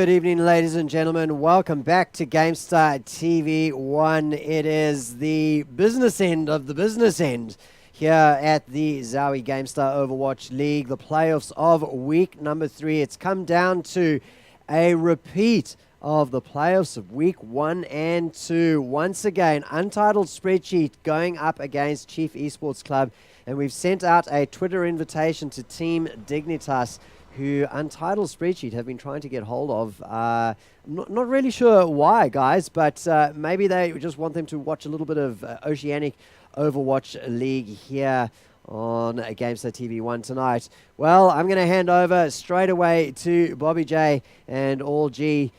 Good evening, ladies and gentlemen. Welcome back to GameStar TV 1. It is the business end of the business end here at the ZOWIE GameStar Overwatch League, the playoffs of week number 3. It's come down to a repeat of the playoffs of week 1 and 2. Once again, Untitled Spreadsheet going up against Chief Esports Club, and we've sent out a Twitter invitation to Team Dignitas, who Untitled Spreadsheet have been trying to get hold of. I'm not really sure why, guys, but maybe they just want them to watch a little bit of Oceanic Overwatch League here on GameStar TV 1 tonight. Well, I'm going to hand over straight away to Bobby J and All G,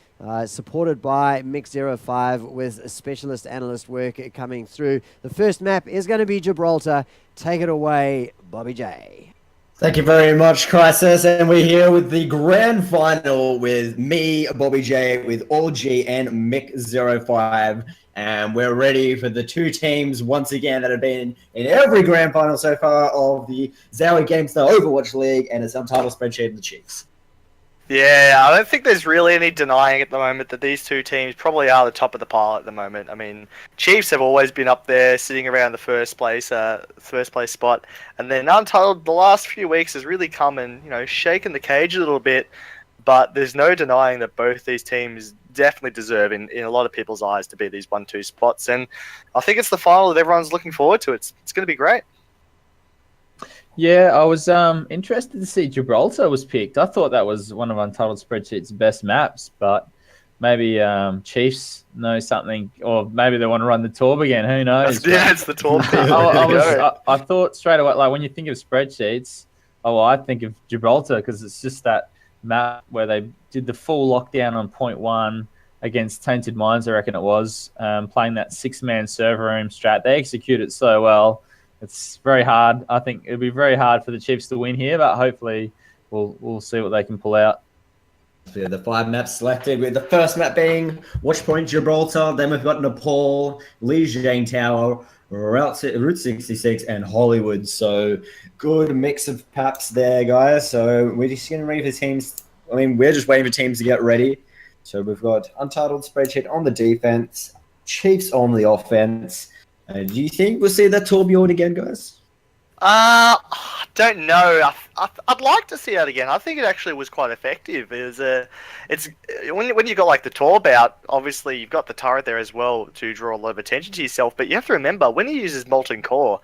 supported by Mick05 with specialist analyst work coming through. The first map is going to be Gibraltar. Take it away, Bobby J. Thank you very much, Crisis, and we're here with the grand final with me, Bobby J, with All G and Mick05, and we're ready for the two teams once again that have been in every grand final so far of the ZOWIE GameStar Overwatch League, and it's Untitled Spreadsheet and the Chiefs. Yeah, I don't think there's really any denying at the moment that these two teams probably are the top of the pile at the moment. I mean, Chiefs have always been up there, sitting around the first place spot, and then Untitled the last few weeks has really come and shaken the cage a little bit. But there's no denying that both these teams definitely deserve, in a lot of people's eyes, to be these 1-2 spots. And I think it's the final that everyone's looking forward to. It's going to be great. Yeah, I was interested to see Gibraltar was picked. I thought that was one of Untitled Spreadsheet's best maps, but maybe Chiefs know something, or maybe they want to run the Torb again. Who knows? Yeah, it's the Torb. I thought straight away, like when you think of spreadsheets, I think of Gibraltar because it's just that map where they did the full lockdown on point 1 against Tainted Minds, I reckon it was, playing that 6-man server room strat. They execute it so well. It's very hard. I think it'll be very hard for the Chiefs to win here, but hopefully we'll see what they can pull out. So the 5 maps selected, with the first map being Watchpoint Gibraltar, then we've got Nepal, Lijiang Tower, Route 66, and Hollywood. So good mix of maps there, guys. So we're just going to read for teams. I mean, we're just waiting for teams to get ready. So we've got Untitled Spreadsheet on the defense, Chiefs on the offense. Do you think we'll see that Torbjorn again, guys? I don't know. I'd like to see that again. I think it actually was quite effective. It's when you got like the Torb out, obviously you've got the turret there as well to draw a lot of attention to yourself. But you have to remember, when he uses Molten Core,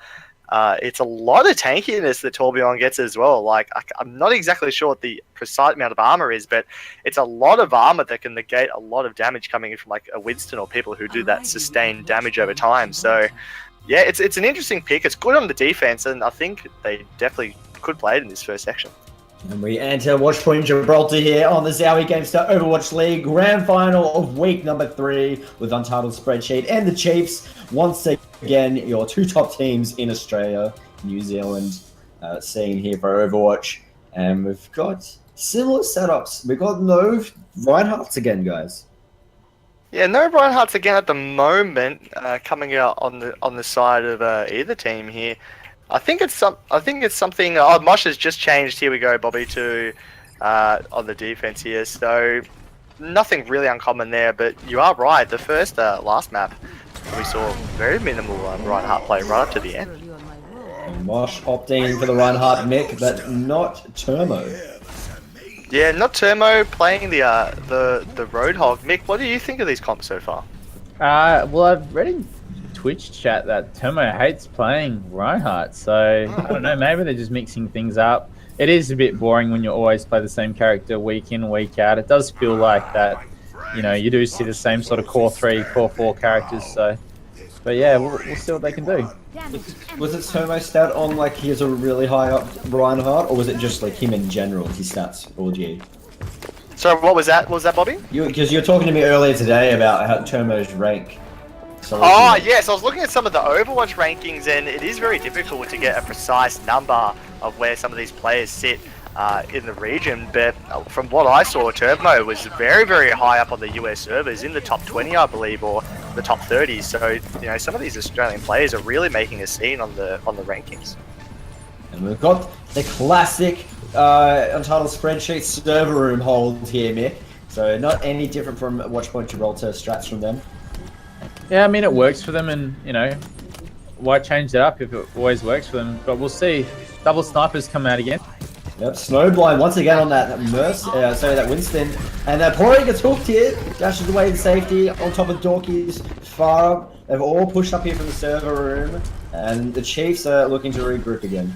it's a lot of tankiness that Torbjorn gets as well. Like, I'm not exactly sure what the precise amount of armor is, but it's a lot of armor that can negate a lot of damage coming in from like a Winston or people who do that sustained damage over time. So, yeah, it's an interesting pick. It's good on the defense, and I think they definitely could play it in this first section. And we enter Watchpoint Gibraltar here on the ZOWIE GameStar Overwatch League Grand Final of week number 3 with Untitled Spreadsheet and the Chiefs. Once again, your two top teams in Australia, New Zealand, scene here for Overwatch. And we've got similar setups. We've got no Reinhardts again, guys. Yeah, no Reinhardts again at the moment, coming out on the side of either team here. I think it's something. Oh, Mosh has just changed. Here we go, Bobby, to on the defense here. So nothing really uncommon there, but you are right. The first last map, we saw very minimal Reinhardt play right up to the end. And Mosh opting for the Reinhardt Mick, but not Termo. Yeah, not Termo playing the Roadhog. Mick, what do you think of these comps so far? Well, I've read in Twitch chat that Termo hates playing Reinhardt, so I don't know, maybe they're just mixing things up. It is a bit boring when you always play the same character week in, week out. It does feel like that, you do see the same sort of core 3, core 4 characters, so. But yeah, we'll see what they can do. Was it Termo stat on like he has a really high up Reinhardt, or was it just like him in general, his stats, OG? So what was that? What was that, Bobby? Because you were talking to me earlier today about how Termo's rank. Oh, yes, I was looking at some of the Overwatch rankings, and it is very difficult to get a precise number of where some of these players sit in the region. But from what I saw, Termo was very, very high up on the US servers, in the top 20, I believe, or the top 30. So, some of these Australian players are really making a scene on the rankings. And we've got the classic Untitled Spreadsheet server room hold here, Mick. So not any different from Watchpoint Gibraltar strats from them. Yeah, I mean, it works for them, and, you know, why change it up if it always works for them? But we'll see. Double snipers come out again. Yep, Snowblind once again on that that Winston. And Pori gets hooked here, dashes away to safety on top of Dorky's farm. They've all pushed up here from the server room, and the Chiefs are looking to regroup again.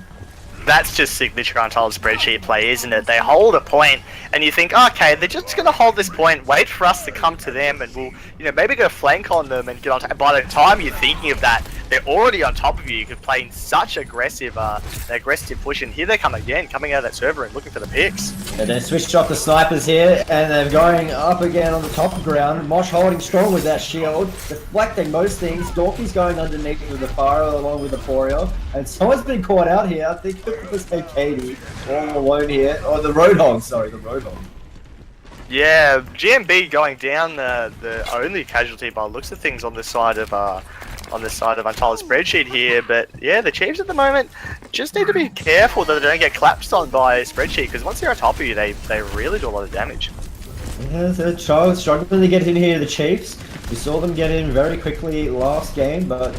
That's just signature Untitled Spreadsheet play, isn't it? They hold a point, and you think, okay, they're just going to hold this point, wait for us to come to them, and we'll, you know, maybe go flank on them and get on. By the time you're thinking of that, they're already on top of you. You could play in such aggressive push, and here they come again, coming out of that server and looking for the picks. And they switched off the snipers here, and they're going up again on the top of ground. Mosh holding strong with that shield, deflecting most things. Dorky's going underneath with the fire along with the Porio, and someone's been caught out here. I think it was Katie all alone here. Oh, the Roadhog, sorry, the Roadhog. Yeah, GMB going down the only casualty by the looks of things on this side of Untitled Spreadsheet here, but yeah, the Chiefs at the moment just need to be careful that they don't get collapsed on by Spreadsheet, because once they're on top of you, they really do a lot of damage. Yeah, they're struggling to get in here, the Chiefs. We saw them get in very quickly last game, but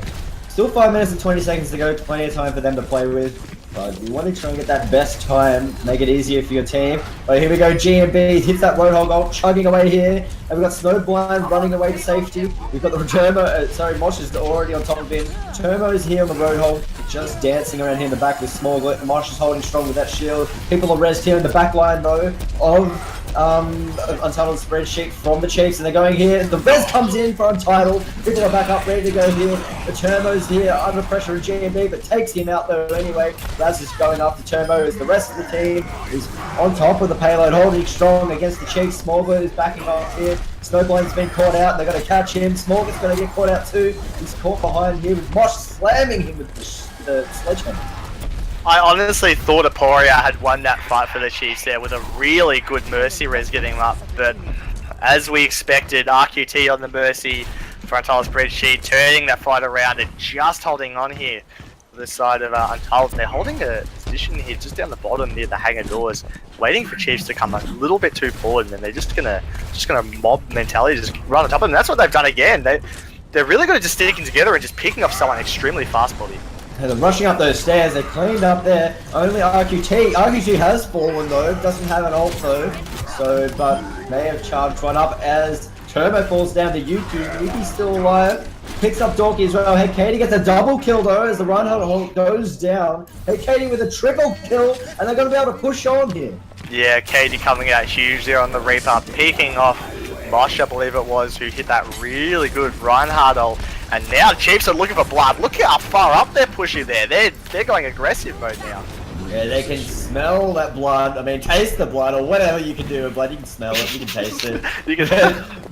still 5 minutes and 20 seconds to go, plenty of time for them to play with. But you want to try and get that best time, make it easier for your team. But here we go, GMB hits that Roadhog ult, chugging away here. And we've got Snowblind running away to safety. We've got the Turmo, Mosh is already on top of him. Turmo's here on the Roadhog, just dancing around here in the back with Smallglit. Mosh is holding strong with that shield. People are rezzed here in the back line though of Untitled Spreadsheet from the Chiefs, and they're going here. The res comes in for Untitled. People are back up, ready to go here. The Turmo's here under pressure of GMB, but takes him out though anyway. Raz is going after Turmo as the rest of the team is on top of the payload, holding strong against the Chiefs. Smallglit is backing up here. Snowblind's been caught out. They're going to catch him. Smallgit's going to get caught out too. He's caught behind here with Mosh slamming him with the sledgehammer. I honestly thought Aporia had won that fight for the Chiefs there with a really good Mercy res getting him up, but as we expected, RQT on the Mercy for Untitled Spreadsheet, turning that fight around and just holding on here to the side of Untitled. They're holding a position here just down the bottom near the hangar doors, waiting for Chiefs to come a little bit too forward, and then they're just gonna mob mentality, just run on top of them. That's what they've done again. They're really good at just sticking together and just picking up someone extremely fast, Bobby. And they're rushing up those stairs. They cleaned up there. Only RQT. RQT has fallen though. Doesn't have an ult though. So, but may have charged one up as Turbo falls down to Yuki. Yuki's still alive. Picks up Dorky as well. Hey, Katie gets a double kill though as the Reinhardt goes down. Hey, Katie with a triple kill, and they're going to be able to push on here. Yeah, Katie coming out huge there on the Reaper, picking off Mosh, I believe it was, who hit that really good Reinhardt ult. And now the Chiefs are looking for blood. Look how far up they're pushing there. They're going aggressive mode now. Yeah, they can smell that blood. I mean, taste the blood or whatever you can do with blood. You can smell it. You can taste it.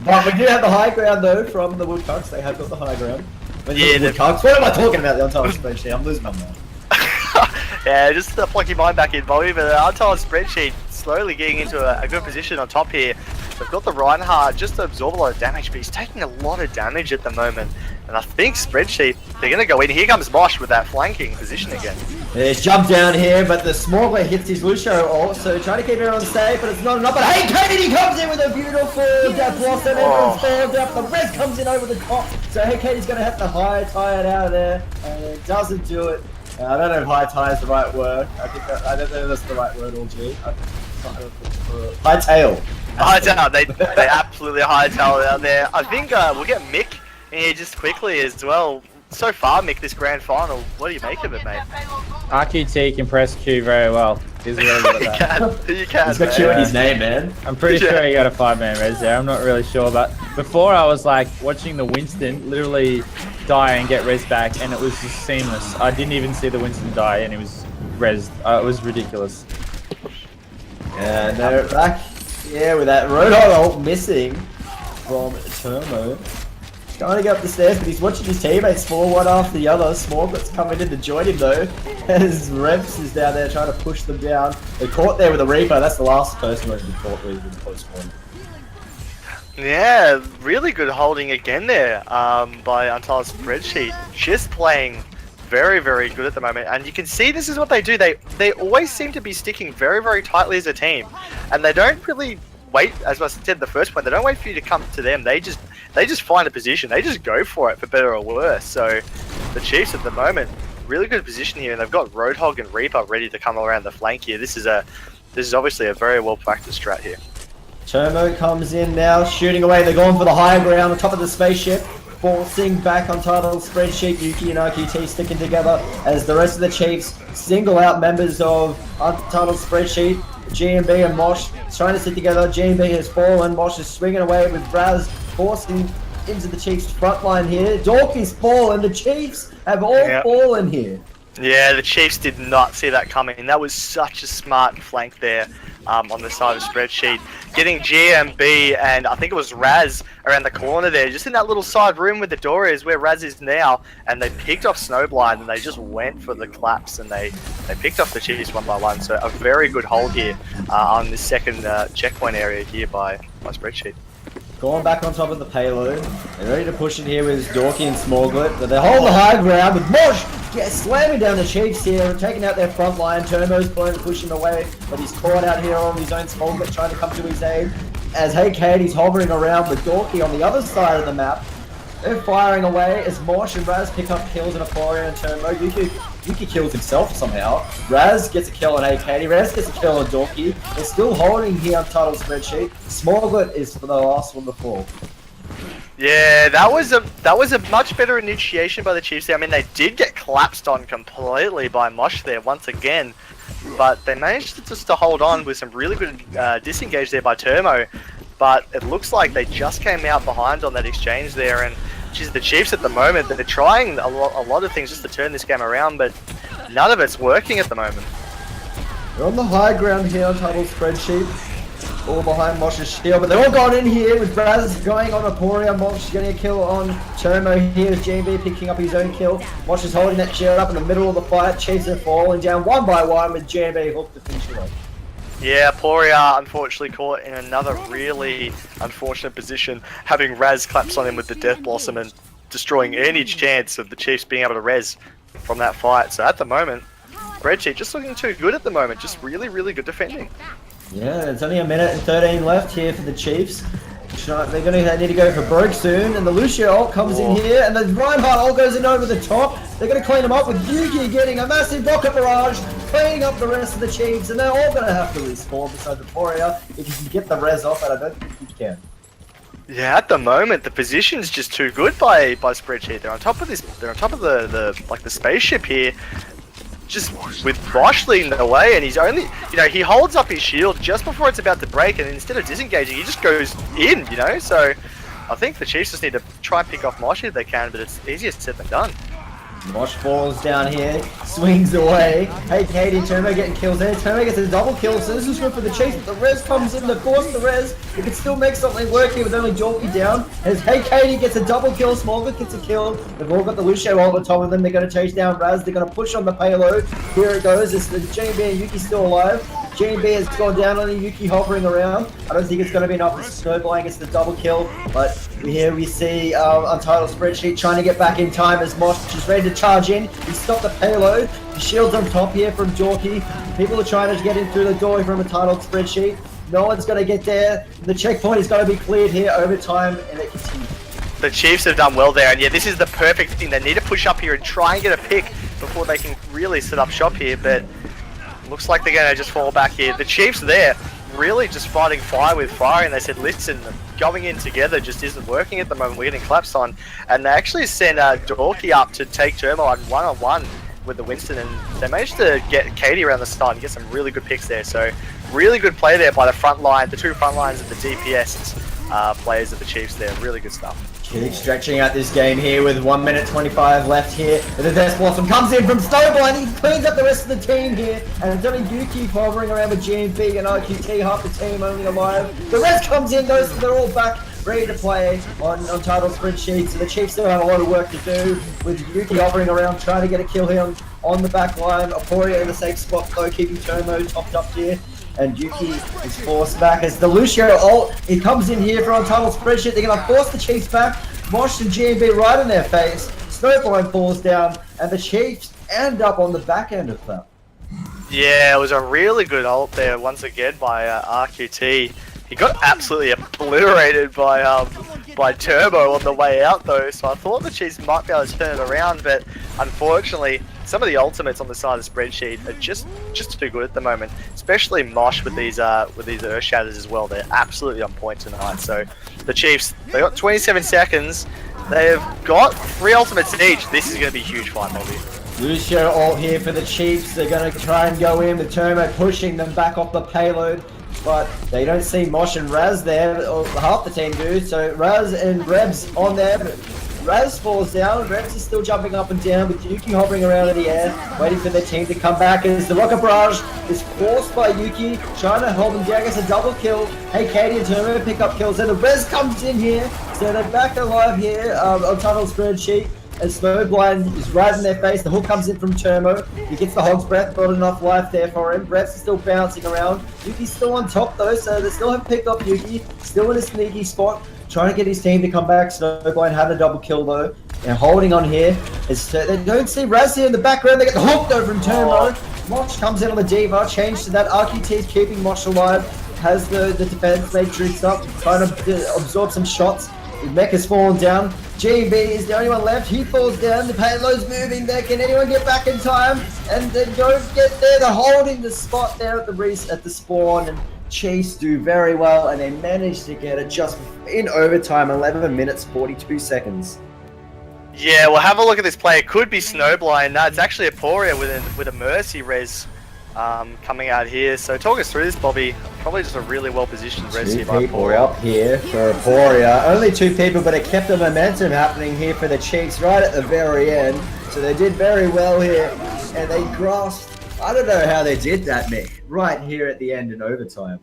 But we do have the high ground though from the Woodcocks. They have got the high ground. Yeah, the Woodcocks. What am I talking about? The Untitled Spreadsheet. I'm losing my mind. Yeah, just to plug your mind back in, Bobby. But the Untitled Spreadsheet slowly getting into a good position on top here. They've got the Reinhardt just to absorb a lot of damage, but he's taking a lot of damage at the moment. And I think Spreadsheet, they're going to go in. Here comes Mosh with that flanking position again. He's jumped down here, but the Smallglit hits his Lucio ult, so trying to keep everyone safe, but it's not enough. But hey, Katie comes in with a beautiful death blossom, everyone's failed up. The res comes in over the top, so hey, Katie's going to have to high tie it out of there, and it doesn't do it. I don't know if high tie is the right word. I don't know if that's the right word, LG. High tail. Hightail, they absolutely hightail it out there. I think we'll get Mick in here just quickly as well. So far, Mick, this grand final, what do you make of it, mate? RQT can press Q very well. He's really good at that. You can. He's got Q in his name, man. I'm pretty sure he got a 5-man res there. I'm not really sure, but before I was like watching the Winston literally die and get res back, and it was just seamless. I didn't even see the Winston die, and he was resed. It was ridiculous. Yeah, they're back. Yeah, with that Roadhog ult missing from Turmo. Trying to get up the stairs, but he's watching his teammates fall one after the other. Smallgit's coming in to join him though. As Reps is down there trying to push them down. They're caught there with a Reaper. That's the last person who's been caught with in close quarter. Yeah, really good holding again there by Untitled Spreadsheet. Just playing very, very good at the moment. And you can see this is what they do. They always seem to be sticking very, very tightly as a team. And they don't really wait, as I said the first point, they don't wait for you to come to them. They just find a position. They just go for it, for better or worse. So the Chiefs at the moment, really good position here, and they've got Roadhog and Reaper ready to come around the flank here. This is obviously a very well practiced strat here. Turmo comes in now, shooting away. They're going for the high ground on top of the spaceship. Forcing back Untitled Spreadsheet, Yuki and RQT sticking together as the rest of the Chiefs single out members of Untitled Spreadsheet. GMB and Mosh trying to sit together. GMB has fallen. Mosh is swinging away with Raz forcing into the Chiefs' front line here. Dorky's fallen. The Chiefs have all fallen here. Yeah, the Chiefs did not see that coming. That was such a smart flank there on the side of Spreadsheet. Getting GMB and I think it was Raz around the corner there, just in that little side room where the door is, where Raz is now, and they picked off Snowblind and they just went for the claps and they picked off the Chiefs one by one. So a very good hold here on this second checkpoint area here by Spreadsheet. Going back on top of the payload. They're ready to push in here with Dorky and Smallglit, but they hold the high ground with Mosh slamming down the Chiefs here and taking out their front line. Turmo's going to push him away, but he's caught out here on his own. Smallglit trying to come to his aid. As Hey Katie's hovering around with Dorky on the other side of the map. They're firing away as Mosh and Raz pick up kills in Aporia and Turmo. Yuki kills himself somehow. Raz gets a kill on Hey Katie. Raz gets a kill on Dorky. They're still holding here Untitled Spreadsheet. Smallglit is for the last one to fall. Yeah, that was a much better initiation by the Chiefs there. I mean, they did get collapsed on completely by Mosh there once again, but they managed to hold on with some really good disengage there by Turmo. But it looks like they just came out behind on that exchange there, and geez, the Chiefs at the moment, they're trying a lot of things just to turn this game around, but none of it's working at the moment. They're on the high ground here, Untitled Spreadsheet. All behind Mosh's shield, but they're all gone in here with Braz going on Aporia. Mosh getting a kill on Turmo here as JB picking up his own kill. Mosh is holding that shield up in the middle of the fight. Chiefs are falling down one by one with JB hooked to finish it off. Yeah, Poria unfortunately caught in another really unfortunate position, having Raz claps on him with the Death Blossom and destroying any chance of the Chiefs being able to res from that fight. So at the moment, Spreadsheet just looking too good at the moment, just really, really good defending. Yeah, it's only 1 minute and 13 left here for the Chiefs. They're going to need to go for broke soon, and the Lucio ult comes in here, and the Reinhardt ult goes in over the top. They're going to clean them up with Yuki getting a massive rocket barrage, cleaning up the rest of the Chiefs, and they're all going to have to respawn besides Aporia. If you can get the res off, and I don't think you can. Yeah, at the moment the position's just too good by Spreadsheet. They're on top of this. They're on top of the spaceship here. Just with Bosch leading the way, and he's only, he holds up his shield just before it's about to break, and instead of disengaging, he just goes in, so I think the Chiefs just need to try and pick off Mosh if they can, but it's easier said than done. Mosh falls down here, swings away. Hey Katie, Turmo getting kills there. Turmo gets a double kill, so this is good for the Chiefs, but the res comes in to force the res. It can still make something work here with only Jorky down. As Hey Katie gets a double kill, Smallglit gets a kill. They've all got the Lucio all on top of them. They're going to chase down Raz. They're going to push on the payload. Here it goes. It's the JB and Yuki still alive. JB has gone down on the Yuki hovering around. I don't think it's going to be enough. Snowblind gets the double kill, but here we see Untitled Spreadsheet trying to get back in time as Mosh is ready to charge in. He stopped the payload. The shield's on top here from Jorky. People are trying to get in through the door from Untitled Spreadsheet. No one's going to get there. The checkpoint is going to be cleared here over time, and it continues. The Chiefs have done well there, and yeah, this is the perfect thing. They need to push up here and try and get a pick before they can really set up shop here, but looks like they're going to just fall back here. The Chiefs there really just fighting fire with fire, and they said, listen, going in together just isn't working at the moment. We're getting collapsed on, and they actually sent Dorky up to take Turmo on one-on-one with the Winston, and they managed to get Katie around the start and get some really good picks there. So really good play there by the front line, the two front lines of the DPS players of the Chiefs there. Really good stuff. Keep stretching out this game here with 1 minute 25 left here. The Death Blossom comes in from Snowblind. He cleans up the rest of the team here. And it's only Yuki hovering around with GMB and RQT, half the team only alive. The rest comes in, they're all back, ready to play on Untitled Spreadsheet. So the Chiefs still have a lot of work to do with Yuki hovering around, trying to get a kill here on the back line. Aporia in the safe spot though, keeping Turmo topped up here. And Yuki is forced back as the Lucio ult, he comes in here for Untitled Spreadsheet. They're going to force the Chiefs back. Mosh and GMB right in their face. Snowblind falls down, and the Chiefs end up on the back end of that. Yeah, it was a really good ult there once again by RQT. He got absolutely obliterated by Turbo on the way out though, so I thought the Chiefs might be able to turn it around, but unfortunately, some of the ultimates on the side of the spreadsheet are just too good at the moment. Especially Mosh with these Earth Shatters as well. They're absolutely on point tonight. So the Chiefs, they got 27 seconds. They've got 3 ultimates each. This is going to be a huge fight, maybe. Lucio all here for the Chiefs. They're going to try and go in with Turbo pushing them back off the payload. But they don't see Mosh and Raz there, or half the team do. So Raz and Rebs on there. But Raz falls down. Rebs is still jumping up and down with Yuki hovering around in the air, waiting for their team to come back. As the Rocket Barrage is forced by Yuki, trying to hold them down. Gets a double kill. Hey, Katie and Turbo pick up kills. And the Rez comes in here. So they're back alive here on Untitled Spreadsheet. As Snowblind is right in their face, the hook comes in from Turbo. He gets the Hog's Breath, not enough life there for him. Brett's still bouncing around. Yuki's still on top though, so they still haven't picked up Yuki. Still in a sneaky spot, trying to get his team to come back. Snowblind had a double kill though. And holding on here. They don't see Raz here in the background. They get the hook though from Turbo. Mosh comes in on the Diva, changed to that. RQT's keeping Mosh alive. Has the defense matrix up, trying to absorb some shots. The mech has fallen down. GB is the only one left. He falls down. The payload's moving there. Can anyone get back in time? And they don't get there. They're holding the spot there at the spawn. And Chiefs do very well. And they manage to get it just in overtime. 11 minutes, 42 seconds. Yeah, well, have a look at this play. It could be Snowblind. No, it's actually Aporia with a Mercy res coming out here. So talk us through this, Bobby. Probably just a really well-positioned res here by People Aporia. up here for Aporia. Only 2 people, but it kept the momentum happening here for the Chiefs right at the very end. So they did very well here. And they grasped, I don't know how they did that, Nick, right here at the end in overtime.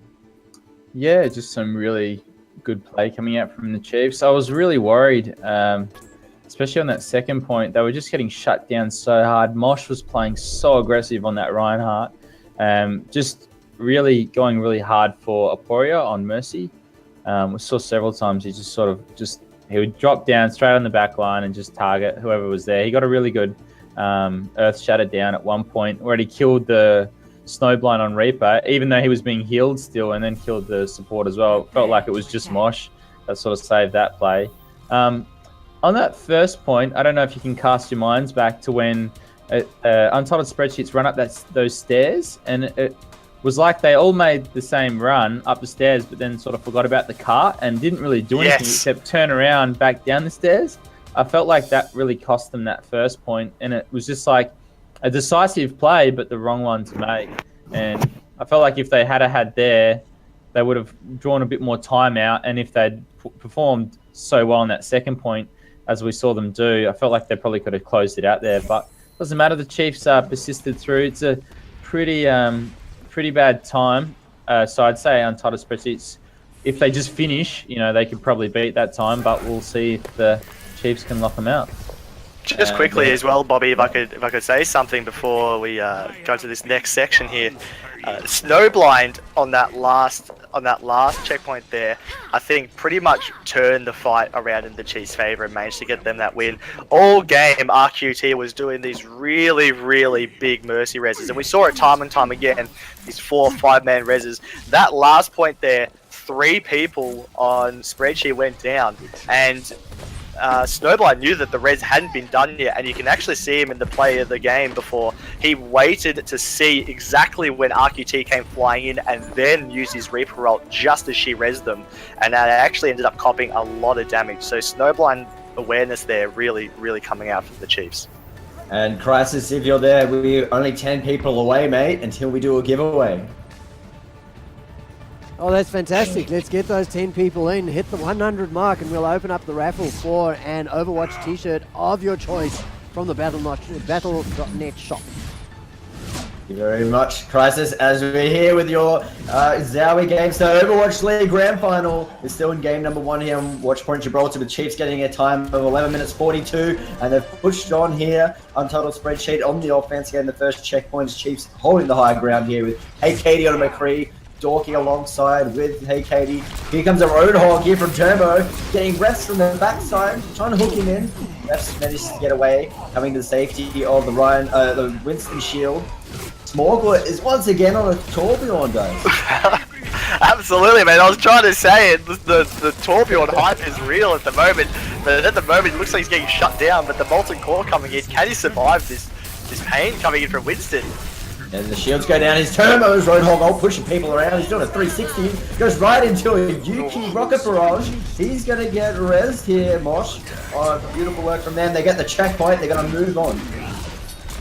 Yeah, just some really good play coming out from the Chiefs. I was really worried, especially on that second point. They were just getting shut down so hard. Mosh was playing so aggressive on that Reinhardt. Just really going really hard for Aporia on Mercy. We saw several times he he would drop down straight on the back line and just target whoever was there. He got a really good Earth Shatter down at one point where he killed the Snowblind on Reaper, even though he was being healed still, and then killed the support as well. It felt like it was just Mosh that sort of saved that play. On that first point, I don't know if you can cast your minds back to when Untitled Spreadsheets run up those stairs, and it was like they all made the same run up the stairs, but then sort of forgot about the cart and didn't really do anything except turn around back down the stairs. I felt like that really cost them that first point, and it was just like a decisive play, but the wrong one to make. And I felt like if they had there, they would have drawn a bit more time out, and if they'd performed so well on that second point, as we saw them do, I felt like they probably could have closed it out there, but it doesn't matter. The Chiefs persisted through. It's a pretty bad time. So I'd say Untitled Spreadsheets, if they just finish, they could probably beat that time, but we'll see if the Chiefs can lock them out. Just quickly as well, Bobby, if I could say something before we go to this next section here. Snowblind on that last checkpoint there, I think pretty much turned the fight around in the Chiefs' favour and managed to get them that win. All game, RQT was doing these really, really big Mercy reses, and we saw it time and time again, these 4 or 5-man reses. That last point there, 3 people on Spreadsheet went down, and Snowblind knew that the res hadn't been done yet, and you can actually see him in the play of the game before. He waited to see exactly when RQT came flying in and then used his Reaper ult just as she rezzed them, and that actually ended up copping a lot of damage. So Snowblind awareness there really, really coming out for the Chiefs. And Crisis, if you're there, we're only 10 people away, mate, until we do a giveaway. Oh, that's fantastic. Let's get those 10 people in, hit the 100 mark, and we'll open up the raffle for an Overwatch t-shirt of your choice from the Battle.net shop. Thank you very much, Crisis. As we're here with your ZOWIE GameStar Overwatch League Grand Final, we're still in game number 1 here on Watchpoint Gibraltar, with Chiefs getting a time of 11 minutes 42, and they've pushed on here. Untitled Spreadsheet on the offense, getting the first checkpoints. Chiefs holding the high ground here with Hey Katie on a McCree, Dorky alongside with Hey Katie. Here comes a Roadhog here from Turbo, getting refs from the backside, trying to hook him in. Refs manages to get away, coming to the safety of the Winston shield. Smorgler is once again on a Torbjorn, guys. Absolutely, man. I was trying to say it. The Torbjorn hype is real at the moment, but at the moment it looks like he's getting shut down. But the Molten Core coming in, can he survive this pain coming in from Winston? And the shields go down. His Turbo's Roadhog ult pushing people around. He's doing a 360. Goes right into a Yuki rocket barrage. He's gonna get rezzed here, Mosh. Oh, beautiful work from them. They get the checkpoint. They're gonna move on.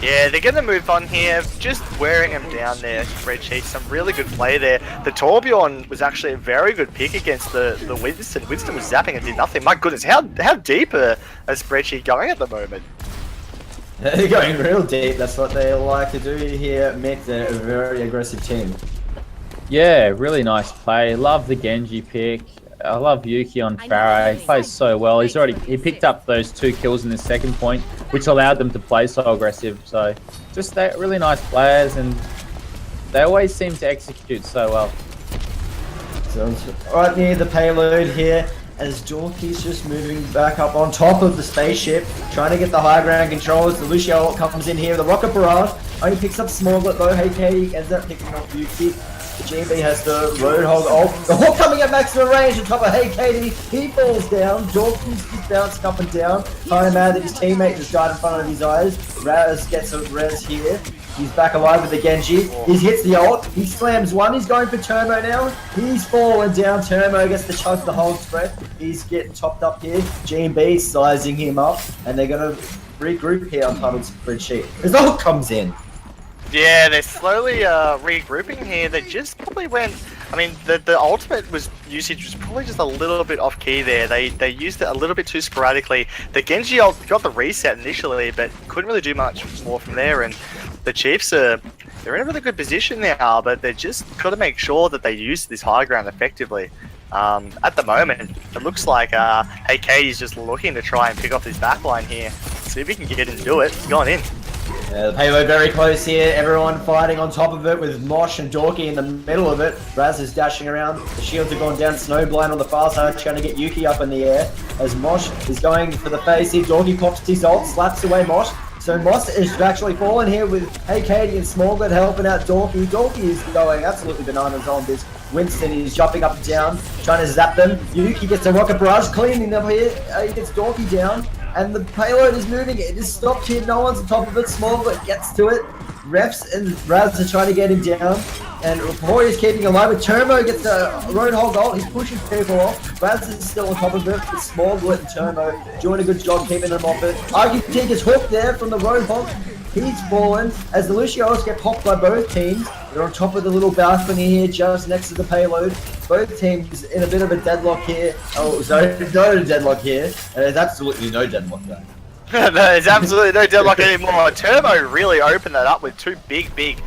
Yeah, they're going to move on here, just wearing him down there, Spreadsheet. Some really good play there. The Torbjorn was actually a very good pick against the Winston. Winston was zapping and did nothing. My goodness, how deep a Spreadsheet going at the moment? They're going real deep. That's what they like to do here. Mick, they're a very aggressive team. Yeah, really nice play. Love the Genji pick. I love Yuki on Pharah. He plays so well. He picked up those 2 kills in the second point, which allowed them to play so aggressive. So just they're really nice players, and they always seem to execute so well. So right near the payload here, as Dorky's just moving back up on top of the spaceship, trying to get the high ground controls. The Lucio comes in here, the rocket barrage. Only picks up Smogglet though. Hey, Katie ends up picking up Yuki. The GMB has the Roadhog ult. The Hawk coming at maximum range on top of Hey Katie. He falls down. Dawkins just bouncing up and down. Kind of mad that his teammate just died in front of his eyes. Raz gets a res here. He's back alive with the Genji. He hits the ult. He slams one. He's going for Turbo now. He's falling down. Turbo gets the chunk the whole spread. He's getting topped up here. GMB sizing him up. And they're going to regroup here on Untitled Spreadsheet. As the Hawk comes in. Yeah, they're slowly regrouping here. They just probably went. I mean, the ultimate usage was probably just a little bit off key there. They used it a little bit too sporadically. The Genji ult got the reset initially, but couldn't really do much more from there. And the Chiefs they're in a really good position now, but they just got to make sure that they use this high ground effectively. At the moment, it looks like Hey Katie's just looking to try and pick off this backline here. See if he can get in and do it. He's gone in. Yeah, the payload very close here. Everyone fighting on top of it with Mosh and Dorky in the middle of it. Raz is dashing around. The shields have gone down. Snowblind on the far side trying to get Yuki up in the air. As Mosh is going for the face here. Dorky pops his ult, slaps away Mosh. So Moss is actually falling here with Hey Katie and Smallwood helping out Dorky. Dorky is going absolutely bananas on this. Winston is jumping up and down, trying to zap them. Yuki gets a rocket barrage, cleaning them here. He gets Dorky down. And the payload is moving. It is stopped here. No one's on top of it. Smallwood gets to it. Refs and Raz are trying to get him down. And Roy is keeping alive. But Turbo gets the Roadhog ult. He's pushing people off. Raz is still on top of it. With Smallwood and Turbo doing a good job keeping them off it. RQT gets hooked there from the Roadhog. He's fallen as the Lucios get popped by both teams. They're on top of the little balcony here just next to the payload. Both teams in a bit of a deadlock here. Oh, sorry, no deadlock here. There's absolutely no deadlock there. No, there's absolutely no deadlock anymore. Turbo really opened that up with 2 big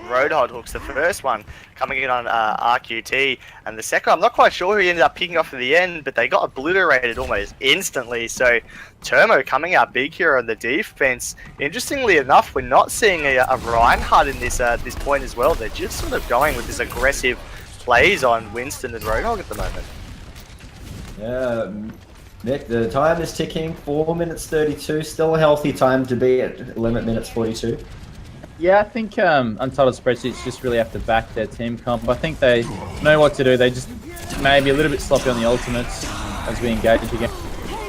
Roadhog hooks. The first one coming in on RQT, and the second, I'm not quite sure who he ended up picking off at the end, but they got obliterated almost instantly. So Turbo coming out big here on the defense. Interestingly enough, we're not seeing a Reinhardt in this point as well. They're just sort of going with this aggressive plays on Winston and Roadhog at the moment. Yeah, Nick, the time is ticking. 4 minutes 32. Still a healthy time to be at 11 minutes 42. Yeah, I think Untitled Spreadsheets just really have to back their team comp. I think they know what to do. They just maybe a little bit sloppy on the ultimates as we engage again.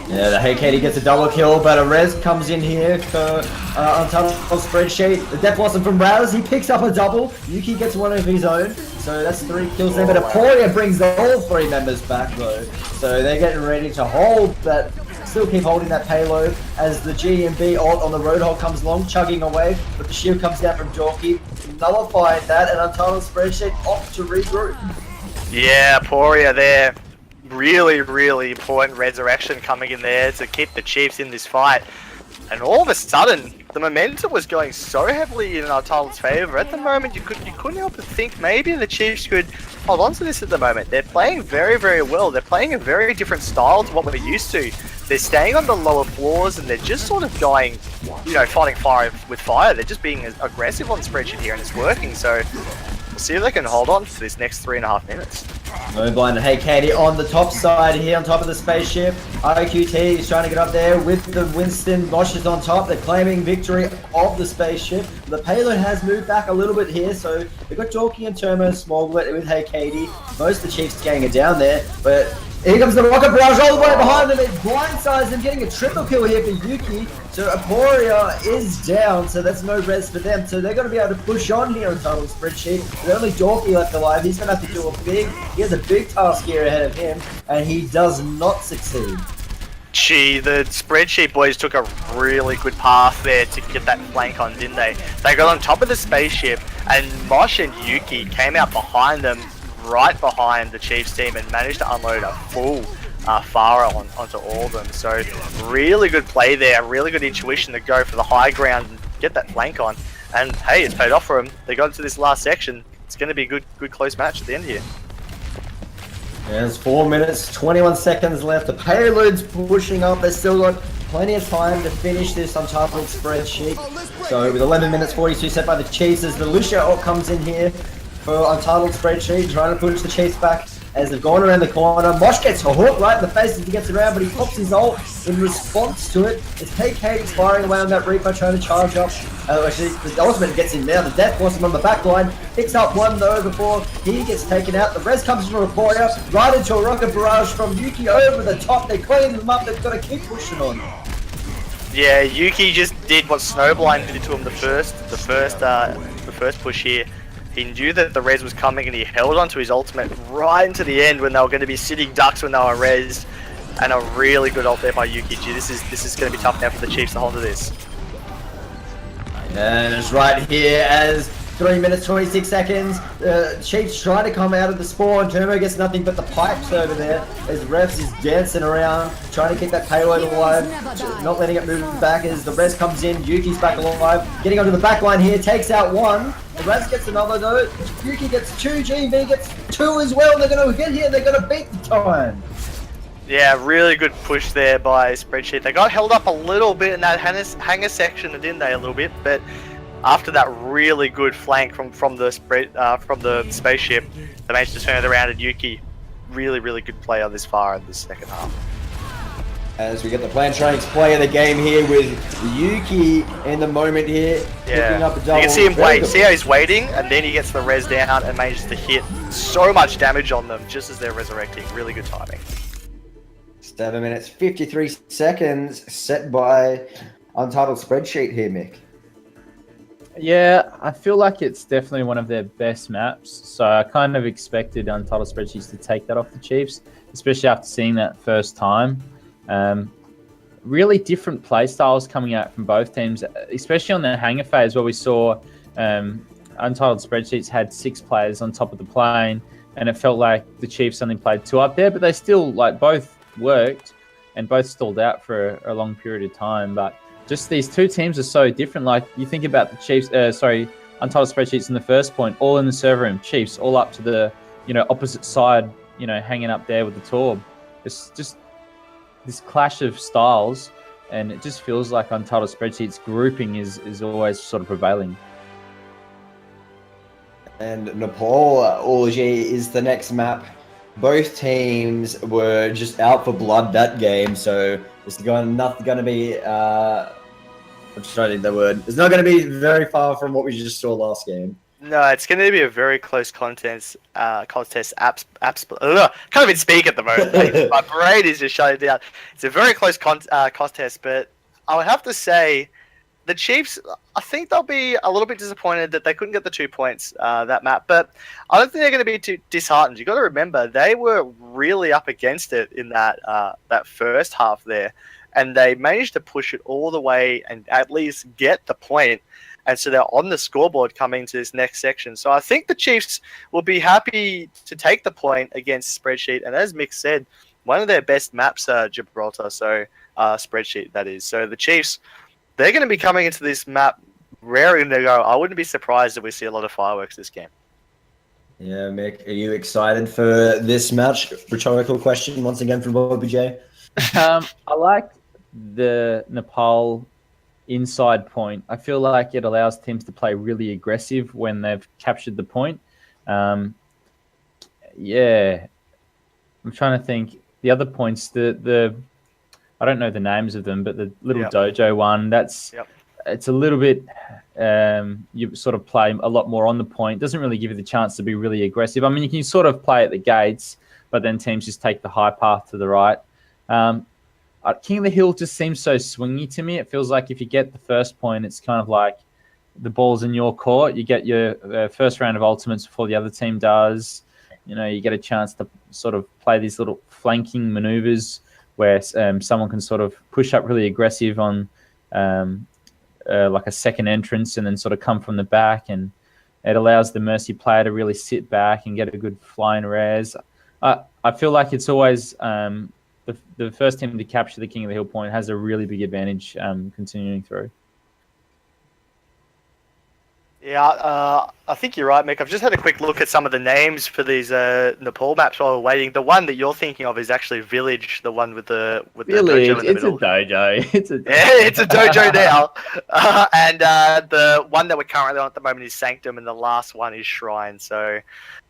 Yeah, the Hey Katie gets a double kill, but a Rez comes in here for Untitled Spreadsheet. The Death Blossom from Raz, he picks up a double. Yuki gets one of his own, so that's 3 kills there. But Aporia brings all 3 members back though, so they're getting ready to hold that. Still keep holding that payload as the GMB ult on the Roadhog comes along, chugging away, but the shield comes down from Dorky, nullifying that, and Untitled Spreadsheet off to regroup. Yeah, Aporia there. Really important resurrection coming in there to keep the Chiefs in this fight. And all of a sudden, the momentum was going so heavily in Untitled's favour. At the moment, you couldn't help but think maybe the Chiefs could hold on to this at the moment. They're playing very well. They're playing a very different style to what we're used to. They're staying on the lower floors and they're just sort of going, fighting fire with fire. They're just being aggressive on the Spreadsheet here and it's working. So we'll see if they can hold on for this next 3.5 minutes. No blind. Hey, Katie, on the top side here, on top of the spaceship, IQT is trying to get up there with the Winston. Bosch is on top. They're claiming victory of the spaceship. The payload has moved back a little bit here, so they've got Jorky and Termo small with Hey, Katie. Most of the Chiefs gang are down there, but here comes the rocket barrage all the way behind them. It blindsides them, getting a triple kill here for Yuki. So Aporia is down, so that's no res for them. So they're going to be able to push on here on Untitled Spreadsheet. There's only Dorky left alive. He's going to have to do he has a big task here ahead of him, and he does not succeed. Gee, the Spreadsheet boys took a really good path there to get that flank on, didn't they? They got on top of the spaceship, and Mosh and Yuki came out behind them, right behind the Chiefs team, and managed to unload a full fire onto all of them. So really good play there, really good intuition to go for the high ground and get that flank on. And hey, it's paid off for them. They got into this last section. It's going to be a good close match at the end here. There's 4 minutes, 21 seconds left. The payload's pushing up. They've still got plenty of time to finish this Untitled Spreadsheet. So with 11 minutes 42 set by the Chiefs, as the Lucia comes in here for Untitled Spreadsheet, trying to push the Chiefs back as they've gone around the corner. Mosh gets a hook right in the face as he gets around, but he pops his ult in response to it. It's KK's firing away on that Reaper, trying to charge up. Actually, the ultimate gets him now. The Death Blossom on the back line. Picks up one though before he gets taken out. The res comes from Aporia, right into a rocket barrage from Yuki over the top. They clean them up. They've got to keep pushing on. Yeah, Yuki just did what Snowblind did to him the first push here. He knew that the res was coming and he held onto his ultimate right into the end when they were going to be sitting ducks when they were res. And a really good ult there by Yuki. Gee, this is going to be tough now for the Chiefs to hold to this. And it's right here as 3 minutes 26 seconds. Chiefs trying to come out of the spawn. Turbo gets nothing but the pipes over there as Refs is dancing around, trying to keep that payload alive, not letting it move back as the res comes in. Yuki's back alive, getting onto the back line here, takes out one. The res gets another though. Yuki gets 2, GB gets 2 as well. They're going to get here, they're going to beat the time. Yeah, really good push there by Spreadsheet. They got held up a little bit in that hangar section, didn't they? A little bit, but after that really good flank from the spaceship, they managed to turn it around. And Yuki, really good play on this far in this second half. As we get the Plantronics play of the game here with Yuki in the moment here, picking up a double. You can see him wait. See how he's waiting, and then he gets the res down and manages to hit so much damage on them just as they're resurrecting. Really good timing. 7 minutes 53 seconds set by Untitled Spreadsheet here, Mick. Yeah, I feel like it's definitely one of their best maps. So I kind of expected Untitled Spreadsheets to take that off the Chiefs, especially after seeing that first time. Really different play styles coming out from both teams, especially on the hangar phase where we saw Untitled Spreadsheets had 6 players on top of the plane, and it felt like the Chiefs only played 2 up there, but they still both worked and both stalled out for a long period of time. But just these two teams are so different. Like you think about the Chiefs, Untitled Spreadsheets in the first point, all in the server room, Chiefs all up to the opposite side, hanging up there with the Torb. It's just this clash of styles, and it just feels like Untitled Spreadsheets grouping is always sort of prevailing. And Nepal Orgy is the next map. Both teams were just out for blood that game, so it's not going to be. I'm just trying to think the word. It's not going to be very far from what we just saw last game. No, it's going to be a very close contest. Can't even speak at the moment. My brain is just shutting down. It's a very close contest, but I would have to say the Chiefs, I think they'll be a little bit disappointed that they couldn't get the 2 points that map, but I don't think they're going to be too disheartened. You've got to remember, they were really up against it in that first half there, and they managed to push it all the way and at least get the point. And so they're on the scoreboard coming to this next section. So I think the Chiefs will be happy to take the point against Spreadsheet. And as Mick said, one of their best maps are Gibraltar, so Spreadsheet, that is. So the Chiefs, they're going to be coming into this map raring to go. I wouldn't be surprised if we see a lot of fireworks this game. Yeah, Mick, are you excited for this match? Rhetorical question once again from Bobby J. I like the Nepal inside point. I feel like it allows teams to play really aggressive when they've captured the point. yeah, I'm trying to think. The other points, the I don't know the names of them, but the little dojo one, it's a little bit. You sort of play a lot more on the point. Doesn't really give you the chance to be really aggressive. I mean, you can sort of play at the gates, but then teams just take the high path to the right. King of the Hill just seems so swingy to me. It feels like if you get the first point, it's kind of like the ball's in your court. You get your first round of ultimates before the other team does. You get a chance to sort of play these little flanking maneuvers where someone can sort of push up really aggressive on like a second entrance and then sort of come from the back, and it allows the Mercy player to really sit back and get a good flying res. I feel like it's always the first team to capture the King of the Hill point has a really big advantage continuing through. Yeah, I think you're right, Mick. I've just had a quick look at some of the names for these Nepal maps while we're waiting. The one that you're thinking of is actually Village, the one with the dojo in the middle. It's a dojo. Yeah, it's a dojo now. And the one that we're currently on at the moment is Sanctum, and the last one is Shrine. So,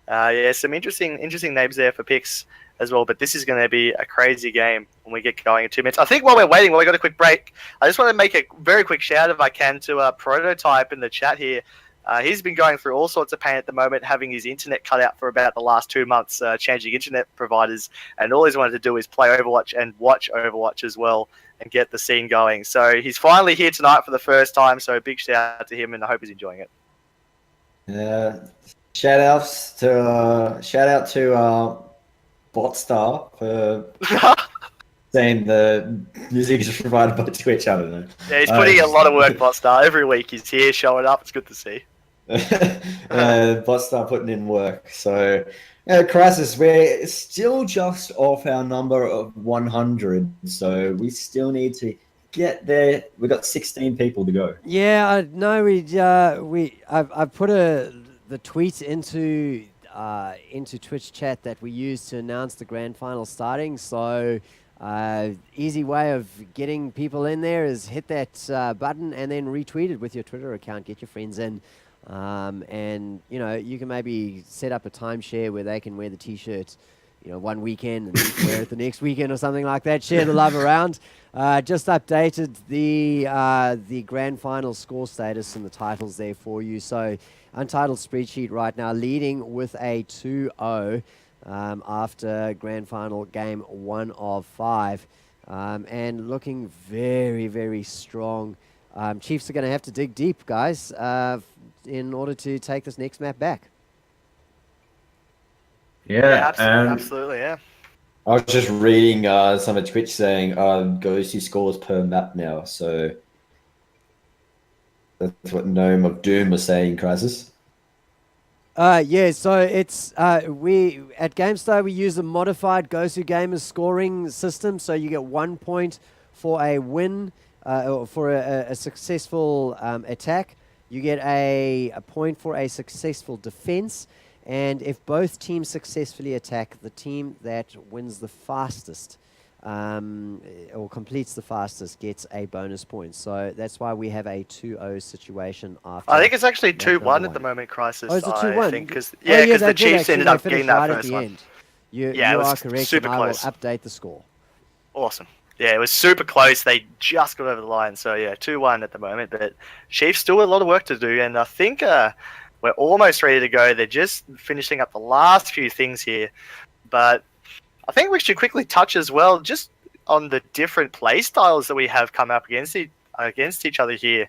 yeah, some interesting names there for picks as well. But this is going to be a crazy game when we get going in 2 minutes. I think while we're waiting, while we got a quick break, I just want to make a very quick shout, if I can, to Prototype in the chat here. He's been going through all sorts of pain at the moment, having his internet cut out for about the last 2 months, changing internet providers, and all he's wanted to do is play Overwatch and watch Overwatch as well and get the scene going. So he's finally here tonight for the first time, so big shout out to him, and I hope he's enjoying it. Yeah, shout out to Botstar for saying the music is provided by Twitch. I don't know. Yeah, he's putting in a lot of work, Botstar. Every week he's here showing up. It's good to see. Botstar putting in work. So, Crisis, we're still just off our number of 100. So we still need to get there. We've got 16 people to go. Yeah, I know. I've put the tweet into Twitch chat that we use to announce the grand final starting. So easy way of getting people in there is hit that button and then retweet it with your Twitter account. Get your friends in, and you can maybe set up a timeshare where they can wear the T-shirt, 1 weekend and then wear it the next weekend or something like that. Share the love around. Just updated the grand final score status and the titles there for you. So Untitled Spreadsheet right now leading with a 2-0 after grand final game 1 of 5, and looking very, very strong. Chiefs are going to have to dig deep, guys, in order to take this next map back. Yeah, absolutely, yeah. I was just reading some of Twitch saying Ghosty scores per map now, so that's what Gnome of Doom was saying, Crisis. Yeah, so it's we at GameStar we use a modified Gosu Gamers scoring system. So you get 1 point for a win, or for a successful attack. You get a point for a successful defense, and if both teams successfully attack, the team that wins the fastest or completes the fastest gets a bonus point. So that's why we have a 2-0 situation after. I think it's actually 2-1 at the moment, Crisis. Oh, is it 2-1? I think because the Chiefs ended up getting that right first at the one. end. You it was are correct, super and I will close. update the score. Awesome. Yeah, it was super close. They just got over the line. So yeah, 2-1 at the moment. But Chiefs still a lot of work to do, and I think we're almost ready to go. They're just finishing up the last few things here, but I think we should quickly touch as well just on the different play styles that we have come up against each other here.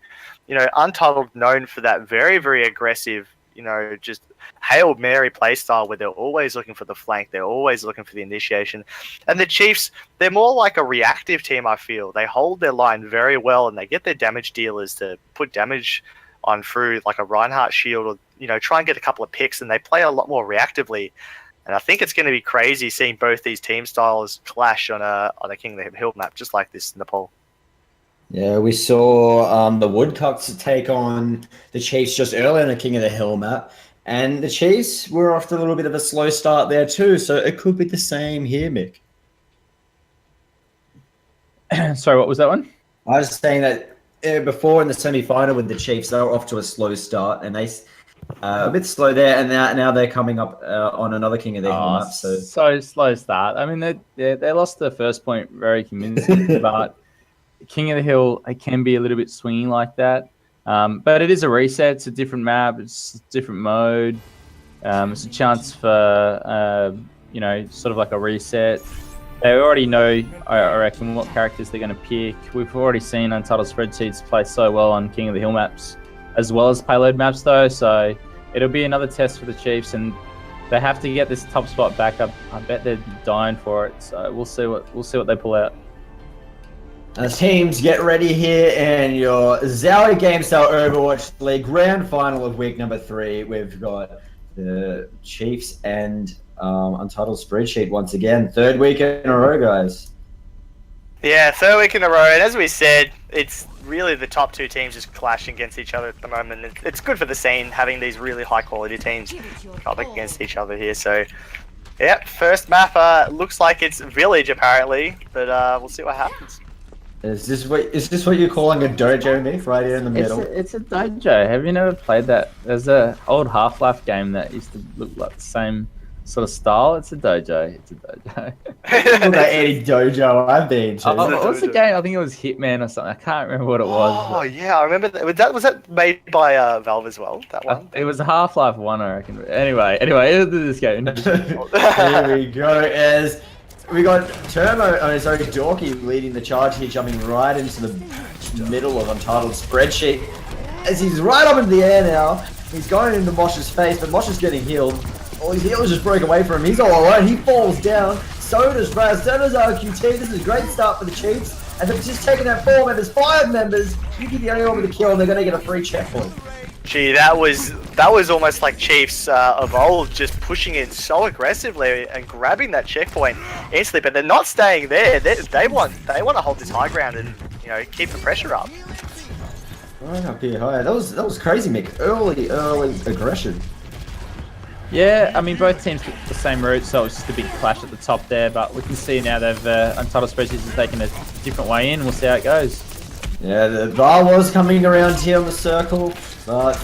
Untitled known for that very, very aggressive, just Hail Mary play style where they're always looking for the flank, they're always looking for the initiation. And the Chiefs, they're more like a reactive team, I feel. They hold their line very well and they get their damage dealers to put damage on through like a Reinhardt shield or, try and get a couple of picks, and they play a lot more reactively. And I think it's going to be crazy seeing both these team styles clash on a King of the Hill map, just like this in Nepal. Yeah, we saw the Woodcocks take on the Chiefs just earlier in the King of the Hill map, and the Chiefs were off to a little bit of a slow start there too, so it could be the same here, Mick. Sorry, what was that one? I was saying that before in the semi-final with the Chiefs, they were off to a slow start, and they A bit slow there, and now they're coming up on another King of the Hill map. So slow start. I mean, they lost the first point very convincingly, but King of the Hill, it can be a little bit swingy like that. But it is a reset. It's a different map. It's a different mode. It's a chance for sort of like a reset. They already know, I reckon, what characters they're going to pick. We've already seen Untitled Spreadsheets play so well on King of the Hill maps, as well as payload maps, though. So it'll be another test for the Chiefs, and they have to get this top spot back up. I bet they're dying for it. So we'll see what they pull out. As teams get ready here in your ZOWIE GameStyle Overwatch League Grand Final of week number 3, we've got the Chiefs and Untitled Spreadsheet once again. 3rd week in a row, guys. Yeah, 3rd week in a row. And as we said, it's really the top 2 teams just clashing against each other at the moment. It's good for the scene having these really high quality teams up against each other here. So, yeah, first map looks like it's Village apparently, but we'll see what happens. Is this what you're calling a dojo, Nick? Right here in the middle. It's a dojo. Have you never played that? There's a old Half-Life game that used to look like the same sort of style. It's a dojo. It's a dojo. Look at any dojo I've been to. What was the game? I think it was Hitman or something. I can't remember what it was. Oh yeah, I remember that. Was that made by Valve as well? That one. It was Half-Life 1, I reckon. Anyway, into this game. Here we go. As we got Dorky leading the charge here, jumping right into the middle of Untitled Spreadsheet. As he's right up into the air now, he's going into Mosh's face, but Mosh is getting healed. All his heals just broke away from him. He's all alone. He falls down. So does Raz. So does RQT. This is a great start for the Chiefs. And they've just taken out 4 members, 5 members. You can be the only one with a kill, and they're going to get a free checkpoint. Gee, that was almost like Chiefs of old, just pushing in so aggressively and grabbing that checkpoint instantly. But they're not staying there. They want to hold this high ground and keep the pressure up. Right up here high. That was crazy, Mick. Early aggression. Yeah, I mean, both teams took the same route, so it was just a big clash at the top there. But we can see now they've Untitled Spreadsheets has taken a different way in. We'll see how it goes. Yeah, the VAR was coming around here on the circle, but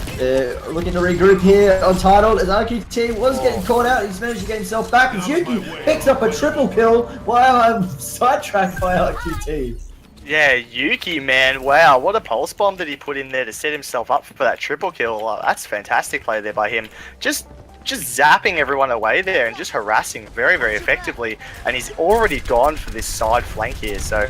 looking to regroup here. Untitled, as RQT was getting caught out, he's managed to get himself back. As Yuki picks up a triple kill while I'm sidetracked by RQT. Yeah, Yuki, man, wow, what a pulse bomb that he put in there to set himself up for that triple kill. That's fantastic play there by him. Just zapping everyone away there and just harassing very, very effectively. And he's already gone for this side flank here, so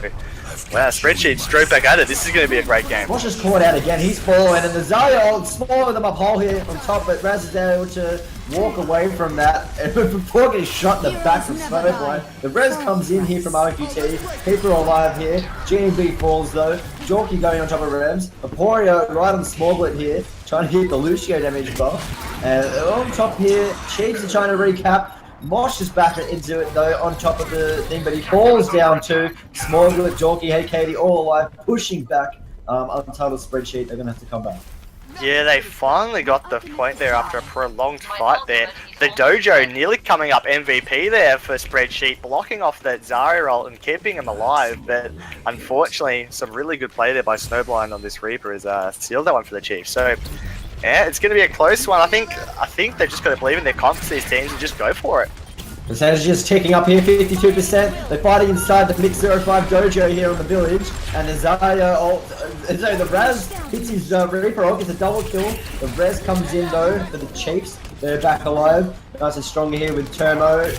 wow, Spreadsheet straight back at it. This is going to be a great game. Mosh is caught out again. He's falling, and the ZOWIE smaller them up hole here on top, but Raz is able to walk away from that. And before getting shot in the back from Snowblind, the Res comes in here from RQT. People are alive here. GMB falls though. Jorky going on top of Rams. Aporia right on Smallblit here, trying to hit the Lucio damage buff. And on top here, Chiefs are trying to recap. Mosh is back into it though, on top of the thing, but he falls down too. Smallblit, Jorky, Hey Katie, all alive, pushing back. Untitled Spreadsheet, they're gonna have to come back. Yeah, they finally got the point there after a prolonged fight there. The Dojo nearly coming up MVP there for Spreadsheet, blocking off that Zarya ult and keeping him alive, but unfortunately, some really good play there by Snowblind on this Reaper has sealed that one for the Chiefs. So, yeah, it's going to be a close one. I think they've just got to believe in their confidence, these teams, and just go for it. Percentage just ticking up here, 52%. They're fighting inside the Mix 05 Dojo here on the village. And the Zarya the Raz hits his Reaper ult, gets a double kill. The Res comes in though for the Chiefs. They're back alive. Nice and strong here with Turmo.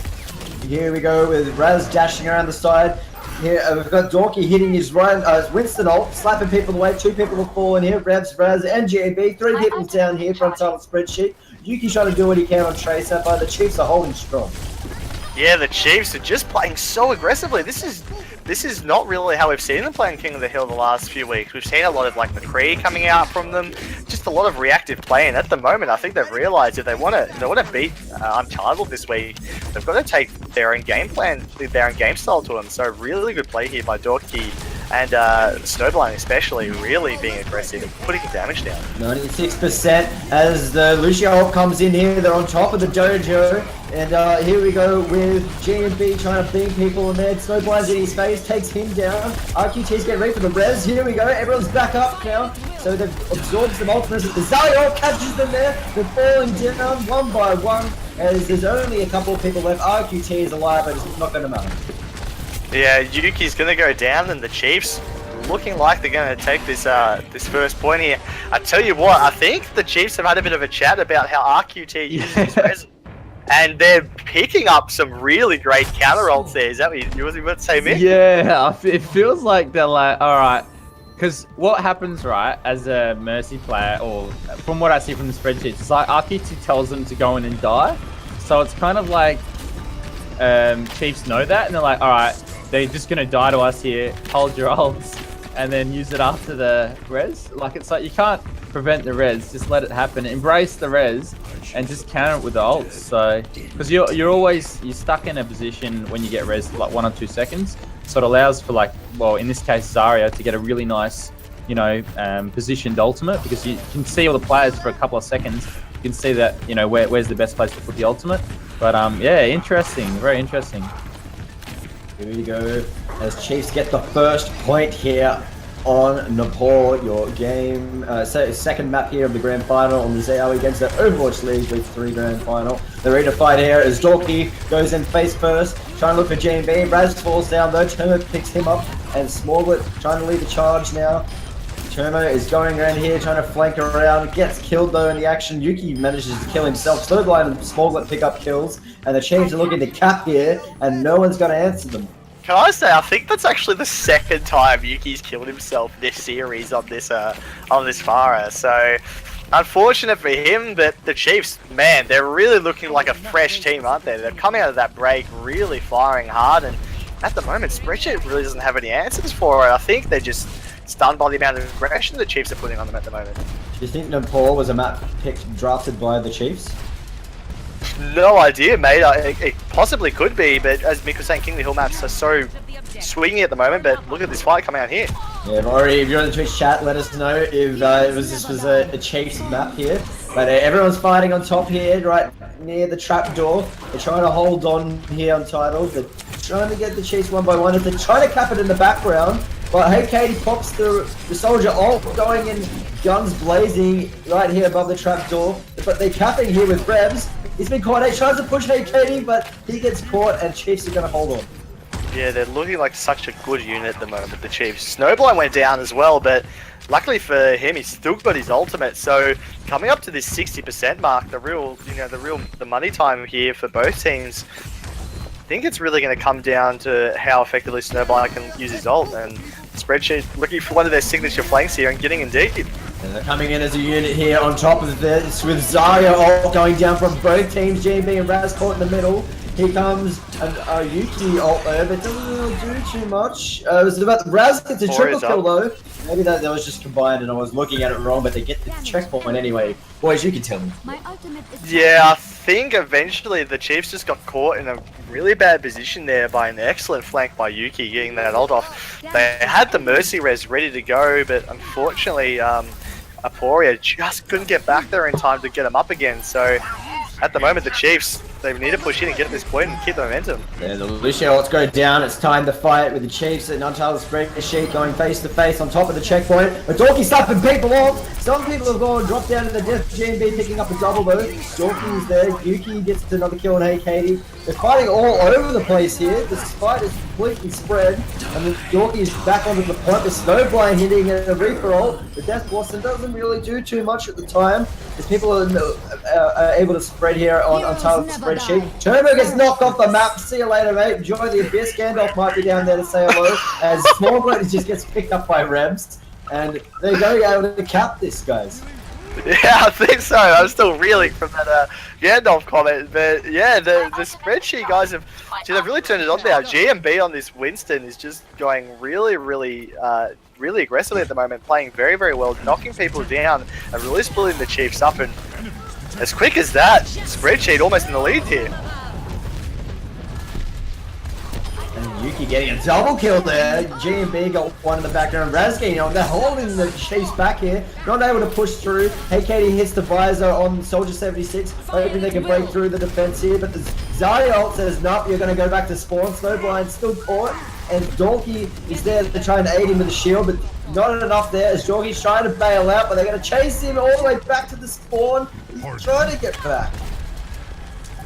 Here we go with Raz dashing around the side. Here we've got Dorky hitting his Winston ult, slapping people away. 2 people have fallen here. Raz, and GAB. 3 people down here from Untitled Spreadsheet. Yuki's trying to do what he can on Tracer, but the Chiefs are holding strong. Yeah, the Chiefs are just playing so aggressively. This is not really how we've seen them playing King of the Hill the last few weeks. We've seen a lot of like McCree coming out from them, just a lot of reactive play. And at the moment, I think they've realised if they want to beat Untitled this week, they've got to take their own game plan, their own game style to them. So really good play here by Dorky and Snowblind especially, really being aggressive and putting the damage down. 96% as the Lucio ult comes in here. They're on top of the Dojo. And here we go with GMB trying to beam people in there. Snowblind's in his face, takes him down. RQT's getting ready for the res. Here we go. Everyone's back up now. So they've absorbed some ultimates. The ZOWIE catches them there. They're falling down one by one. As there's only a couple of people left. RQT is alive, but it's not going to matter. Yeah, Yuki's gonna go down, and the Chiefs looking like they're gonna take this this first point here. I tell you what, I think the Chiefs have had a bit of a chat about how RQT uses his res, and they're picking up some really great counter ults there. Is that what you was about to say, Mick? Yeah, it feels like they're like, all right, because what happens, right, as a Mercy player, or from what I see from the spreadsheets, it's like RQT tells them to go in and die. So it's kind of like Chiefs know that, and they're like, all right, they're just gonna die to us here. Hold your ults, and then use it after the res. Like, it's like you can't prevent the res, just let it happen. Embrace the res, and just counter it with the ults. So, because you're stuck in a position when you get res for like 1 or 2 seconds. So it allows for, like, well, in this case, Zarya to get a really nice, you know, positioned ultimate, because you can see all the players for a couple of seconds. You can see that, you know, where's the best place to put the ultimate. But yeah, interesting, very interesting. Here we go, as Chiefs get the first point here on Nepal, your game, second map here of the grand final on the ZOWIE against the Overwatch League Week 3 grand final. The ready to fight here as Dorky goes in face first, trying to look for G&B. Raz falls down though, Termo picks him up, and Smallwood trying to lead the charge now. Termo is going around here, trying to flank around, gets killed though in the action. Yuki manages to kill himself. Snowblind and Smallwood pick up kills, and the Chiefs are looking to cap here, and no one's going to answer them. Can I say, I think that's actually the second time Yuki's killed himself this series on this Pharah. So, unfortunate for him, but the Chiefs, man, they're really looking like a fresh team, aren't they? They've come out of that break really firing hard, and at the moment, Spreadsheet really doesn't have any answers for it. I think they're just stunned by the amount of aggression the Chiefs are putting on them at the moment. Do you think Nepal was a map drafted by the Chiefs? No idea, mate. It possibly could be, but as Mick was saying, Kingly Hill maps are so swingy at the moment, but look at this fight coming out here. Yeah, Rory, if you're in the Twitch chat, let us know if this was a Chiefs map here. But everyone's fighting on top here, right near the trap door. They're trying to hold on here, Untitled. They're trying to get the Chiefs one by one. If they're trying to cap it in the background, but hey, Katie pops the soldier ult, going in, guns blazing right here above the trap door. But they're capping here with Rebs. He's been caught. He tries to push hey, Katie, but he gets caught, and Chiefs are going to hold on. Yeah, they're looking like such a good unit at the moment, the Chiefs. Snowblind went down as well, but luckily for him, he's still got his ultimate. So coming up to this 60% mark, the money time here for both teams. I think it's really going to come down to how effectively Snowblind can use his ult, and Spreadsheet looking for one of their signature flanks here and getting indeed. And they're coming in as a unit here on top of this, with Zarya ult going down from both teams. GB and Raz caught in the middle. Here comes a Yuki ult there, but it doesn't really do too much. It was about Raz gets a triple kill though. Maybe that was just combined and I was looking at it wrong, but they get the checkpoint anyway. Boys, you can tell me. Yeah, I think eventually the Chiefs just got caught in a really bad position there by an excellent flank by Yuki getting that ult off. They had the Mercy res ready to go, but unfortunately Aporia just couldn't get back there in time to get him up again. So at the moment, the Chiefs, they need to push in and get this point and keep the momentum. Yeah, the Lucio ults go down. It's time to fight with the Chiefs and Untitled Spreadsheet going face to face on top of the checkpoint. But Dorky slapping people off. Some people have gone drop down in the death. G&B picking up a double though. Dorky's there. Yuki gets another kill on Hey Katie. They're fighting all over the place here. The fight is completely spread. And then Dorky is back onto the point. The Snowblind hitting a Reaper ult. The Death Blossom doesn't really do too much at the time, as people are able to spread here on Untitled Spreadsheet. Turbo gets knocked off the map. See you later, mate. Enjoy the Abyss. Gandalf might be down there to say hello, as Smallwood just gets picked up by Rebs. And they're going to be able to cap this, guys. Yeah, I think so. I'm still reeling from that Gandalf comment, but yeah, the Spreadsheet guys have really turned it on now. GMB on this Winston is just going really aggressively at the moment, playing very, very well, knocking people down and really splitting the Chiefs up. And as quick as that, Spreadsheet almost in the lead here. And Yuki getting a double kill there. G&B got one in the background. Razgate, they're holding the Chiefs back here. Not able to push through. Hey Katie hits the visor on Soldier 76. Hoping they can break through the defense here. But the Zarya ult says, nope, you're going to go back to spawn. Snowblind still caught. And Dorky is there to try and aid him with the shield. But not enough there as Jorgie's trying to bail out, but they're going to chase him all the way back to the spawn. He's trying to get back.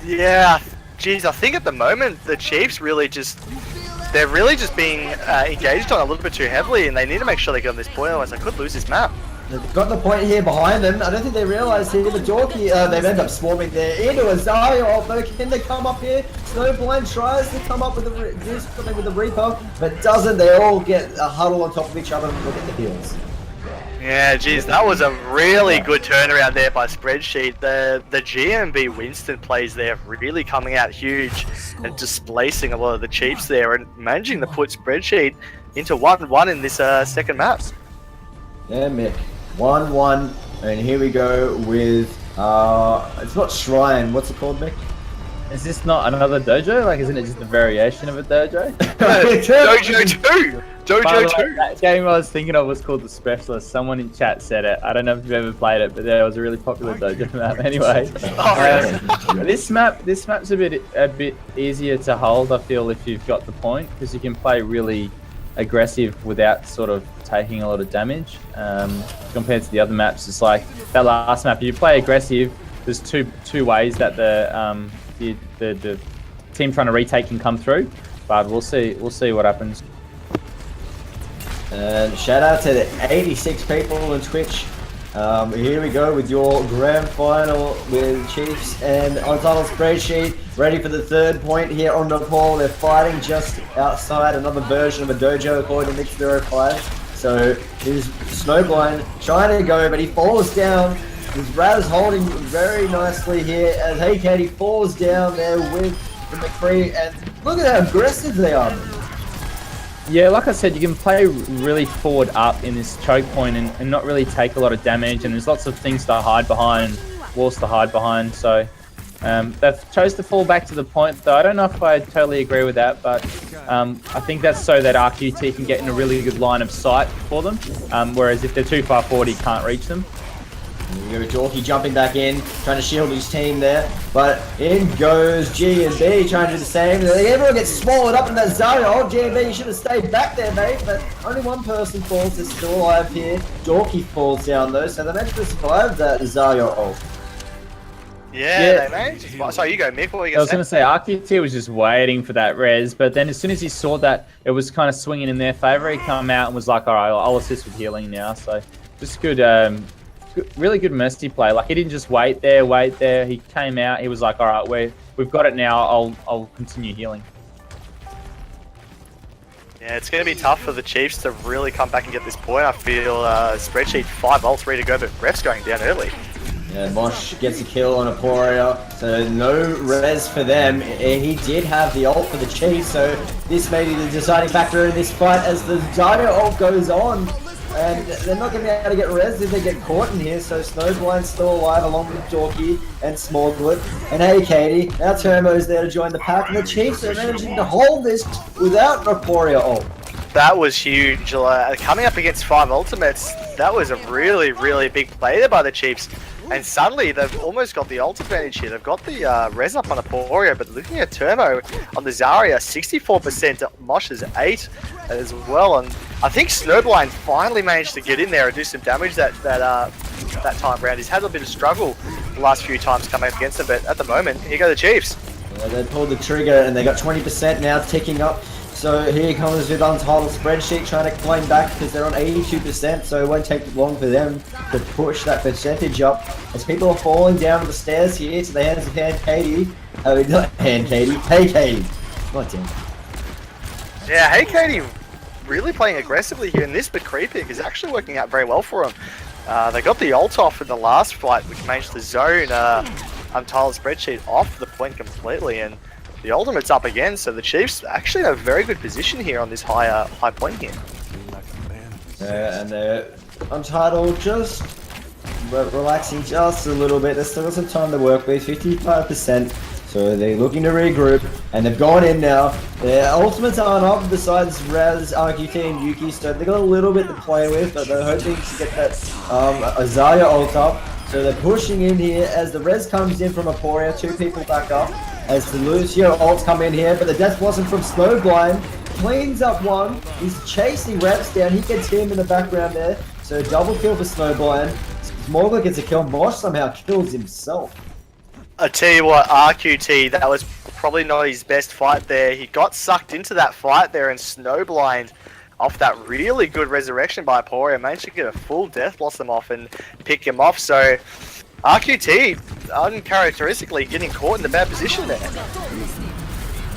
Yeah, geez, I think at the moment the Chiefs they're really just being engaged on a little bit too heavily, and they need to make sure they get on this point, otherwise they could lose this map. They've got the point here behind them. I don't think they realise here the Jorkie, they've ended up swarming there into a ZOWIE. Though can they come up here? Snowblind tries to come up with do something with the Reaper, but doesn't. They all get a huddle on top of each other and look at the heals. Yeah, geez, that was a really good turnaround there by Spreadsheet. The GMB Winston plays there really coming out huge and displacing a lot of the Chiefs there and managing to put Spreadsheet into 1-1 in this second map. Yeah, Mick. 1-1, and here we go with, it's not Shrine, what's it called, Mick? Is this not another dojo? Like, isn't it just a variation of a dojo? Dojo 2! Dojo 2! That game I was thinking of was called The Specialist. Someone in chat said it. I don't know if you've ever played it, but there was a really popular dojo map anyway. This map's a bit easier to hold, I feel, if you've got the point, because you can play really aggressive without sort of taking a lot of damage. Compared to the other maps, it's like that last map. If you play aggressive, there's two ways that the team trying to retake can come through. But we'll see what happens. And shout out to the 86 people on Twitch. Here we go with your grand final with Chiefs and Untitled Spreadsheet. Ready for the third point here on Nepal. They're fighting just outside another version of a dojo according to Mix05. So here's Snowblind trying to go, but he falls down. His Raz holding very nicely here as Hey Katie falls down there with the McCree. And look at how aggressive they are. Yeah, like I said, you can play really forward up in this choke point and not really take a lot of damage, and there's lots of things to hide behind, walls to hide behind, so they've chose to fall back to the point, though I don't know if I totally agree with that, but I think that's so that RQT can get in a really good line of sight for them, whereas if they're too far forward, he can't reach them. Here we go, Jorkie jumping back in, trying to shield his team there, but in goes G&B trying to do the same. Everyone gets swallowed up in that ZOWIE. Oh, G&B, you should have stayed back there, mate, but only one person falls. They're still alive here. Jorkie falls down though, so they managed to survive that ZOWIE ult. Yeah, they managed. Sorry, you go, Mick. What were you I was going to say, RQT was just waiting for that res, but then as soon as he saw that it was kind of swinging in their favour, he came out and was like, all right, I'll assist with healing now. So just good, really good Mercy play. Like, he didn't just wait there. He came out, he was like, all right, we've got it now, I'll continue healing. Yeah, it's going to be tough for the Chiefs to really come back and get this point. I feel Spreadsheet 5 ults ready to go, but ref's going down early. Yeah, Mosh gets a kill on Aporia, so no res for them. He did have the ult for the Chiefs, so this may be the deciding factor in this fight as the ZOWIE ult goes on. And they're not going to be able to get res if they get caught in here, so Snowblind's still alive along with Jorkie and Smallwood. And hey Katie, now Turbo's there to join the pack, and the Chiefs are managing to hold this without an Aporia ult. That was huge. Coming up against 5 ultimates, that was a really, really big play there by the Chiefs. And suddenly, they've almost got the ult advantage here. They've got the res up on Aporia, but looking at Turbo on the Zarya, 64%, Mosh is 8 as well. And I think Snowblind finally managed to get in there and do some damage that time round. He's had a bit of struggle the last few times coming up against him, but at the moment, here go the Chiefs. Yeah, they pulled the trigger and they got 20% now ticking up. So here comes with Untitled Spreadsheet trying to climb back because they're on 82%, so it won't take long for them to push that percentage up. As people are falling down the stairs here to the hands of Hand Katie. Not Hand Katie, Hey Katie. God damn. Yeah, Hey Katie really playing aggressively here, and this McCree pick is actually working out very well for him. They got the ult off in the last fight, which managed to zone Untitled Spreadsheet off the point completely, and the ultimate's up again, so the Chiefs actually in a very good position here on this high point here. And they're Untitled just relaxing just a little bit. There's still some time to work with, 55%. So they're looking to regroup, and they've gone in now. Their ultimates aren't up besides Raz, RQT, and Yuki, so they've got a little bit to play with, but they're hoping to get that ZOWIE ult up. So they're pushing in here as the res comes in from Aporia, 2 people back up. As the Lucio ults come in here, but the death wasn't from Snowblind. cleans up one. He's chasing Reps down. He gets him in the background there. So double kill for Snowblind. Smogler gets a kill. Mosh somehow kills himself. I tell you what, RQT, that was probably not his best fight there. He got sucked into that fight there, and Snowblind, off that really good resurrection by Poria, managed to get a full Death Blossom off and pick him off. So RQT, uncharacteristically getting caught in the bad position there.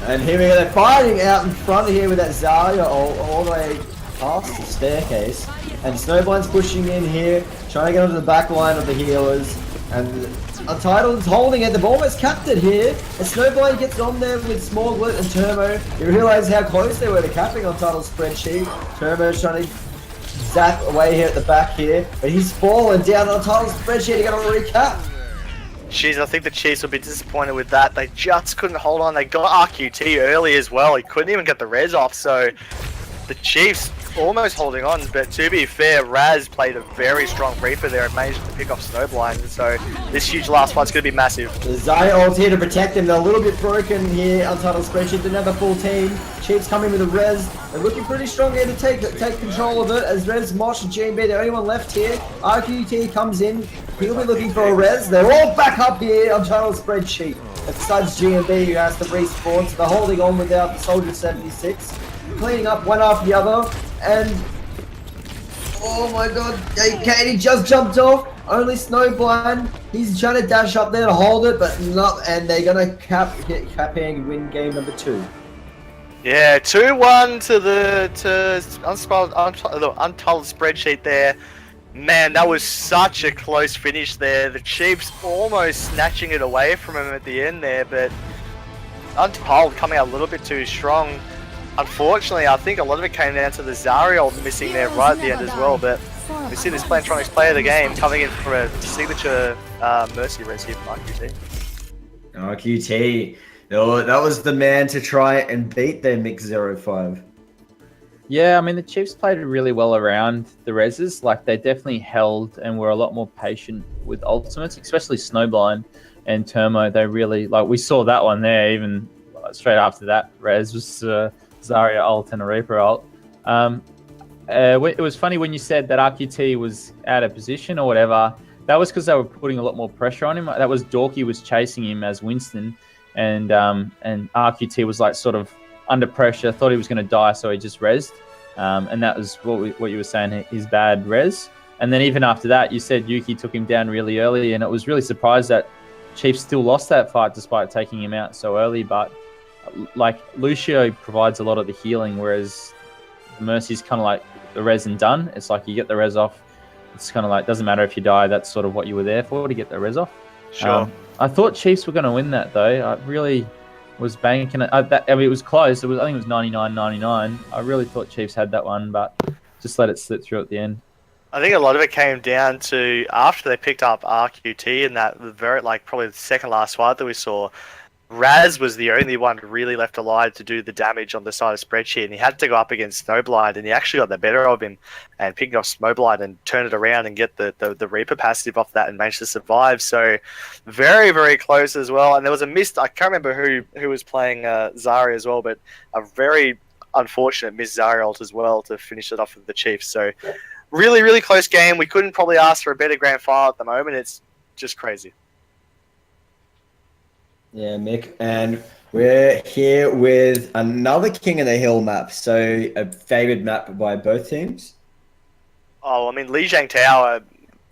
And here we go, they're fighting out in front here with that Zarya all the way past the staircase. And Snowblind's pushing in here, trying to get onto the back line of the healers. And Untitled is holding it. They've almost capped it here. And Snowblind gets on there with Smallglit and Turbo. You realise how close they were to capping Untitled's spreadsheet. Turbo's trying to zap away here at the back here. But he's fallen down on Untitled's spreadsheet. They're going to recap. Jeez, I think the Chiefs will be disappointed with that. They just couldn't hold on. They got RQT early as well. He couldn't even get the res off. So the Chiefs almost holding on, but to be fair, Raz played a very strong Reaper there and managed to pick off Snowblind, and so this huge last fight's going to be massive. The Zarya ult's here to protect him. They're a little bit broken here. Untitled spreadsheet, didn't have a full team. Chiefs coming with a res. They're looking pretty strong here to take control of it, as Res, Mosh, and GMB, the only one left here. RQT comes in. He'll be looking for a res. They're all back up here. Untitled spreadsheet. Besides GMB, who has to respawn, so they're holding on without the Soldier 76. Cleaning up one after the other, and oh my god, Katie just jumped off. Only Snowblind. He's trying to dash up there to hold it, but not. And they're gonna hit capping and win game number 2. Yeah, 2-1 to the Untitled spreadsheet there. Man, that was such a close finish there. The Chiefs almost snatching it away from him at the end there, but Untitled coming out a little bit too strong. Unfortunately, I think a lot of it came down to the Zarya missing there right at the end as well, but we see this Plantronics player of the game coming in for a signature Mercy res here from RQT. RQT, that was the man to try and beat their Mix 05. Yeah, I mean, the Chiefs played really well around the reses. Like, they definitely held and were a lot more patient with ultimates, especially Snowblind and Turmo. They really, like, we saw that one there, even straight after that res was Zarya ult and a Reaper ult. It was funny when you said that RQT was out of position or whatever. That was because they were putting a lot more pressure on him. That was Dorky was chasing him as Winston, and RQT was like sort of under pressure, thought he was going to die, so he just rezzed. And that was what you were saying, his bad res. And then even after that, you said Yuki took him down really early, and it was really surprised that Chiefs still lost that fight despite taking him out so early. But like, Lucio provides a lot of the healing, whereas Mercy's kind of like the res and done. It's like you get the res off. It's kind of like, doesn't matter if you die. That's sort of what you were there for, to get the res off. Sure. I thought Chiefs were going to win that, though. I really was banking it. I mean, it was close. I think it was 99-99. I really thought Chiefs had that one, but just let it slip through at the end. I think a lot of it came down to after they picked up RQT in that very, probably the second last fight that we saw. Raz was the only one really left alive to do the damage on the side of Spreadsheet, and he had to go up against Snowblind, and he actually got the better of him and picked off Snowblind and turned it around and get the Reaper passive off that and managed to survive. So very, very close as well. And there was a missed, I can't remember who was playing Zarya as well, but a very unfortunate missed Zarya ult as well to finish it off with the Chiefs. So really, really close game. We couldn't probably ask for a better grand final at the moment. It's just crazy. Yeah, Mick, and we're here with another King of the Hill map, so a favoured map by both teams. Oh, I mean, Lijiang Tower,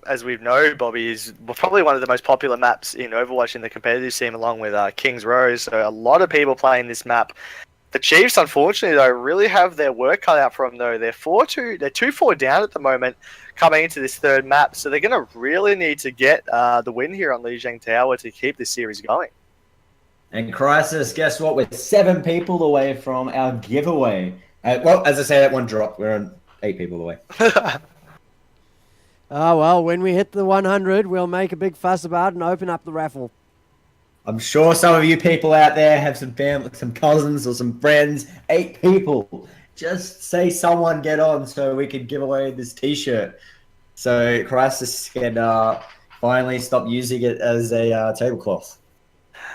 as we know, Bobby, is probably one of the most popular maps in Overwatch in the competitive scene, along with King's Row, so a lot of people playing this map. The Chiefs, unfortunately, though, really have their work cut out for them, though. They're 2-4 down at the moment coming into this third map, so they're going to really need to get the win here on Lijiang Tower to keep this series going. And Crisis, guess what? We're 7 people away from our giveaway. Well, as I say, that one dropped. We're on 8 people away. Oh, well, when we hit the 100, we'll make a big fuss about it and open up the raffle. I'm sure some of you people out there have some family, some cousins or some friends. 8 people. Just say someone get on so we can give away this T-shirt. So Crisis can finally stop using it as a tablecloth.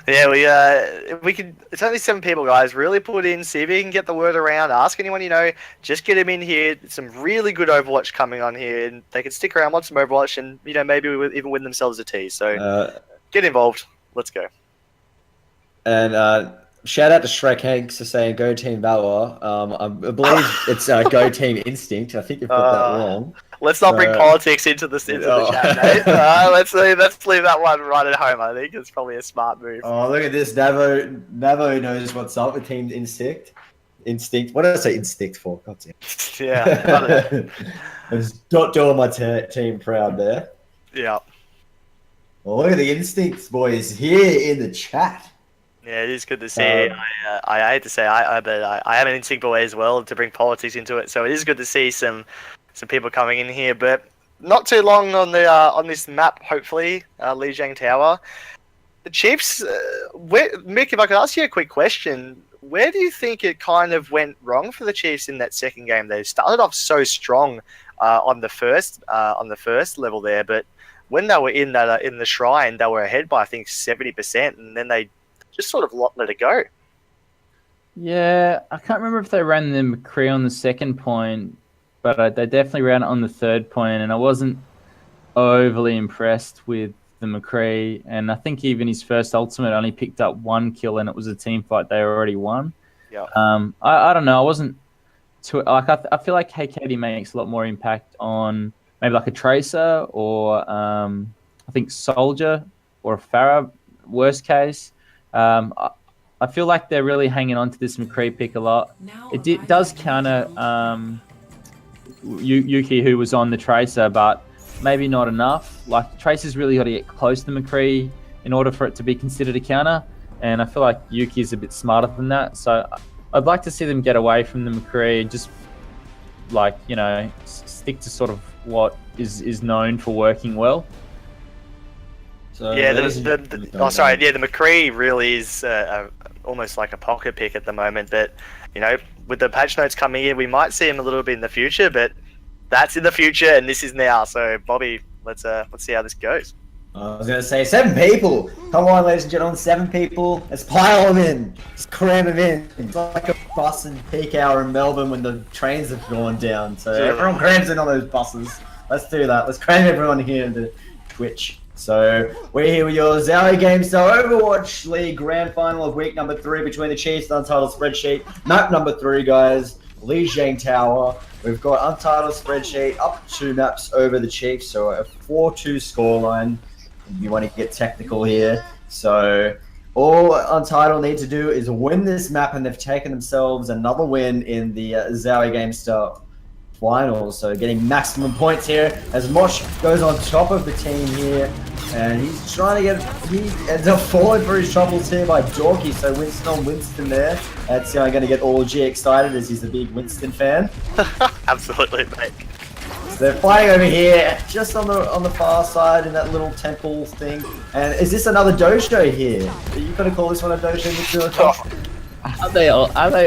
Yeah, we can. It's only 7 people, guys. Really put in, see if you can get the word around. Ask anyone you know. Just get them in here. Some really good Overwatch coming on here, and they can stick around, watch some Overwatch, and maybe even win themselves a tea. So get involved. Let's go. And shout out to Shrek Hanks for saying "Go Team Valor." I believe it's "Go Team Instinct." I think you've got that wrong. Let's not bring politics into the chat, mate. Let's leave that one right at home. I think it's probably a smart move. Oh, look at this. Navo knows what's up with Team Instinct. What did I say instinct for? God damn. Yeah. I was not doing my team proud there. Yeah. Well, look at the Instincts boys here in the chat. Yeah, it is good to see. I hate to say, but I am an instinct boy as well to bring politics into it. So it is good to see some people coming in here, but not too long on the on this map. Hopefully, Lijiang Tower. The Chiefs. Mick, if I could ask you a quick question, where do you think it kind of went wrong for the Chiefs in that second game? They started off so strong on the first level there, but when they were in the shrine, they were ahead by I think 70%, and then they just sort of let it go. Yeah, I can't remember if they ran the McCree on the second point, but they definitely ran it on the third point, and I wasn't overly impressed with the McCree. And I think even his first ultimate only picked up 1 kill, and it was a team fight they already won. Yeah. I don't know. I wasn't too like. I feel like KKD makes a lot more impact on maybe like a Tracer or I think Soldier or a Farah. Worst case. I feel like they're really hanging on to this McCree pick a lot. It does counter Yuki, who was on the Tracer, but maybe not enough. Like, Tracer's really got to get close to McCree in order for it to be considered a counter, and I feel like Yuki is a bit smarter than that. So I'd like to see them get away from the McCree and just, like, stick to sort of what is known for working well. So yeah, the McCree really is almost like a pocket pick at the moment. But with the patch notes coming in, we might see him a little bit in the future. But that's in the future, and this is now. So Bobby, let's see how this goes. I was going to say 7 people. Come on, ladies and gentlemen, 7 people. Let's pile them in. Let's cram them in. It's like a bus in peak hour in Melbourne when the trains have gone down. So everyone crams in on those buses. Let's do that. Let's cram everyone here into Twitch. So we're here with your ZOWIE GameStar Overwatch League Grand Final of week number 3 between the Chiefs and Untitled Spreadsheet. Map number 3, guys. Lijiang Tower. We've got Untitled Spreadsheet up 2 maps over the Chiefs, so a 4-2 scoreline. You want to get technical here. So all Untitled need to do is win this map, and they've taken themselves another win in the ZOWIE GameStar finals. So getting maximum points here as Mosh goes on top of the team here, and he's trying to he ends up falling for his troubles here by Dorky. So Winston on Winston there. That's going to get all G excited as he's a big Winston fan. Absolutely, mate. So they're fighting over here, just on the far side in that little temple thing. And is this another dojo here? Are you going to call this one a dojo, Mr. Are they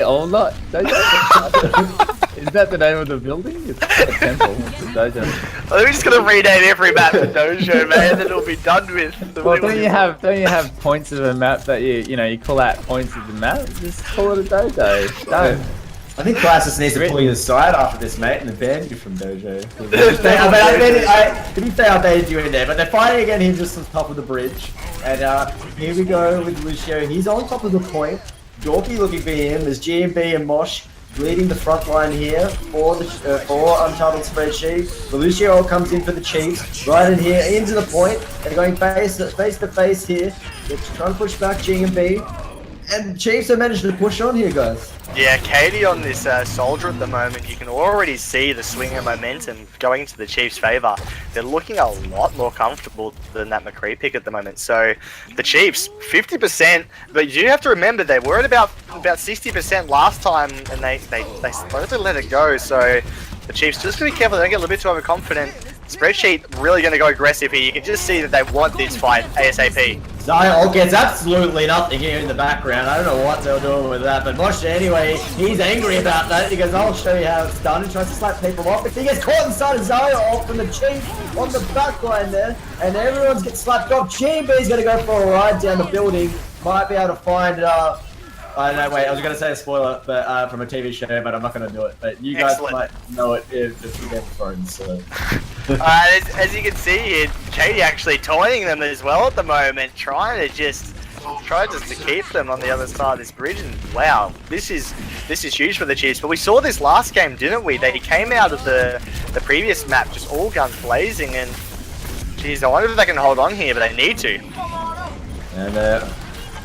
all not dojo? Is that the name of the building? It's not a temple. It's a dojo. We're just gonna rename every map to dojo, man, and then it'll be done with. Well, don't you have points of a map that you call out points of the map? Just call it a dojo. Done. I think Classis needs to pull you aside after this, mate, and ban you from dojo. To be fair, I banned you in there, but they're fighting again here just on top of the bridge. And here we go with Lucio. He's on top of the point. Dorky looking for him. There's GMB and Mosh leading the front line here for Untitled Spreadsheet. Lucio comes in for the Chiefs, right in here, into the point. They're going face to face here. They're trying to push back GMB. And Chiefs have managed to push on here, guys. Yeah, Katie on this Soldier at the moment, you can already see the swing of momentum going into the Chiefs' favour. They're looking a lot more comfortable than that McCree pick at the moment. So the Chiefs, 50%, but you have to remember they were at about 60% last time, and they slowly let it go. So the Chiefs just gotta be careful they don't get a little bit too overconfident. Spreadsheet really going to go aggressive here. You can just see that they want this fight ASAP. Zion gets absolutely nothing here in the background. I don't know what they're doing with that, but Mosh anyway, he's angry about that. He goes, I'll show you how it's done. He tries to slap people off. He gets caught inside of Zion off from the Chief on the back line there, and everyone's getting slapped off. GMB's going to go for a ride down the building. might be able to find. I don't know. Wait, I was going to say a spoiler, but from a TV show, but I'm not going to do it. But you guys might know it if you Game of Thrones. So. As you can see here, Katie actually toying them as well at the moment, trying to just to keep them on the other side of this bridge. And wow, this is huge for the Chiefs. But we saw this last game, didn't we? They came out of the previous map just all guns blazing, and geez, I wonder if they can hold on here, but they need to. And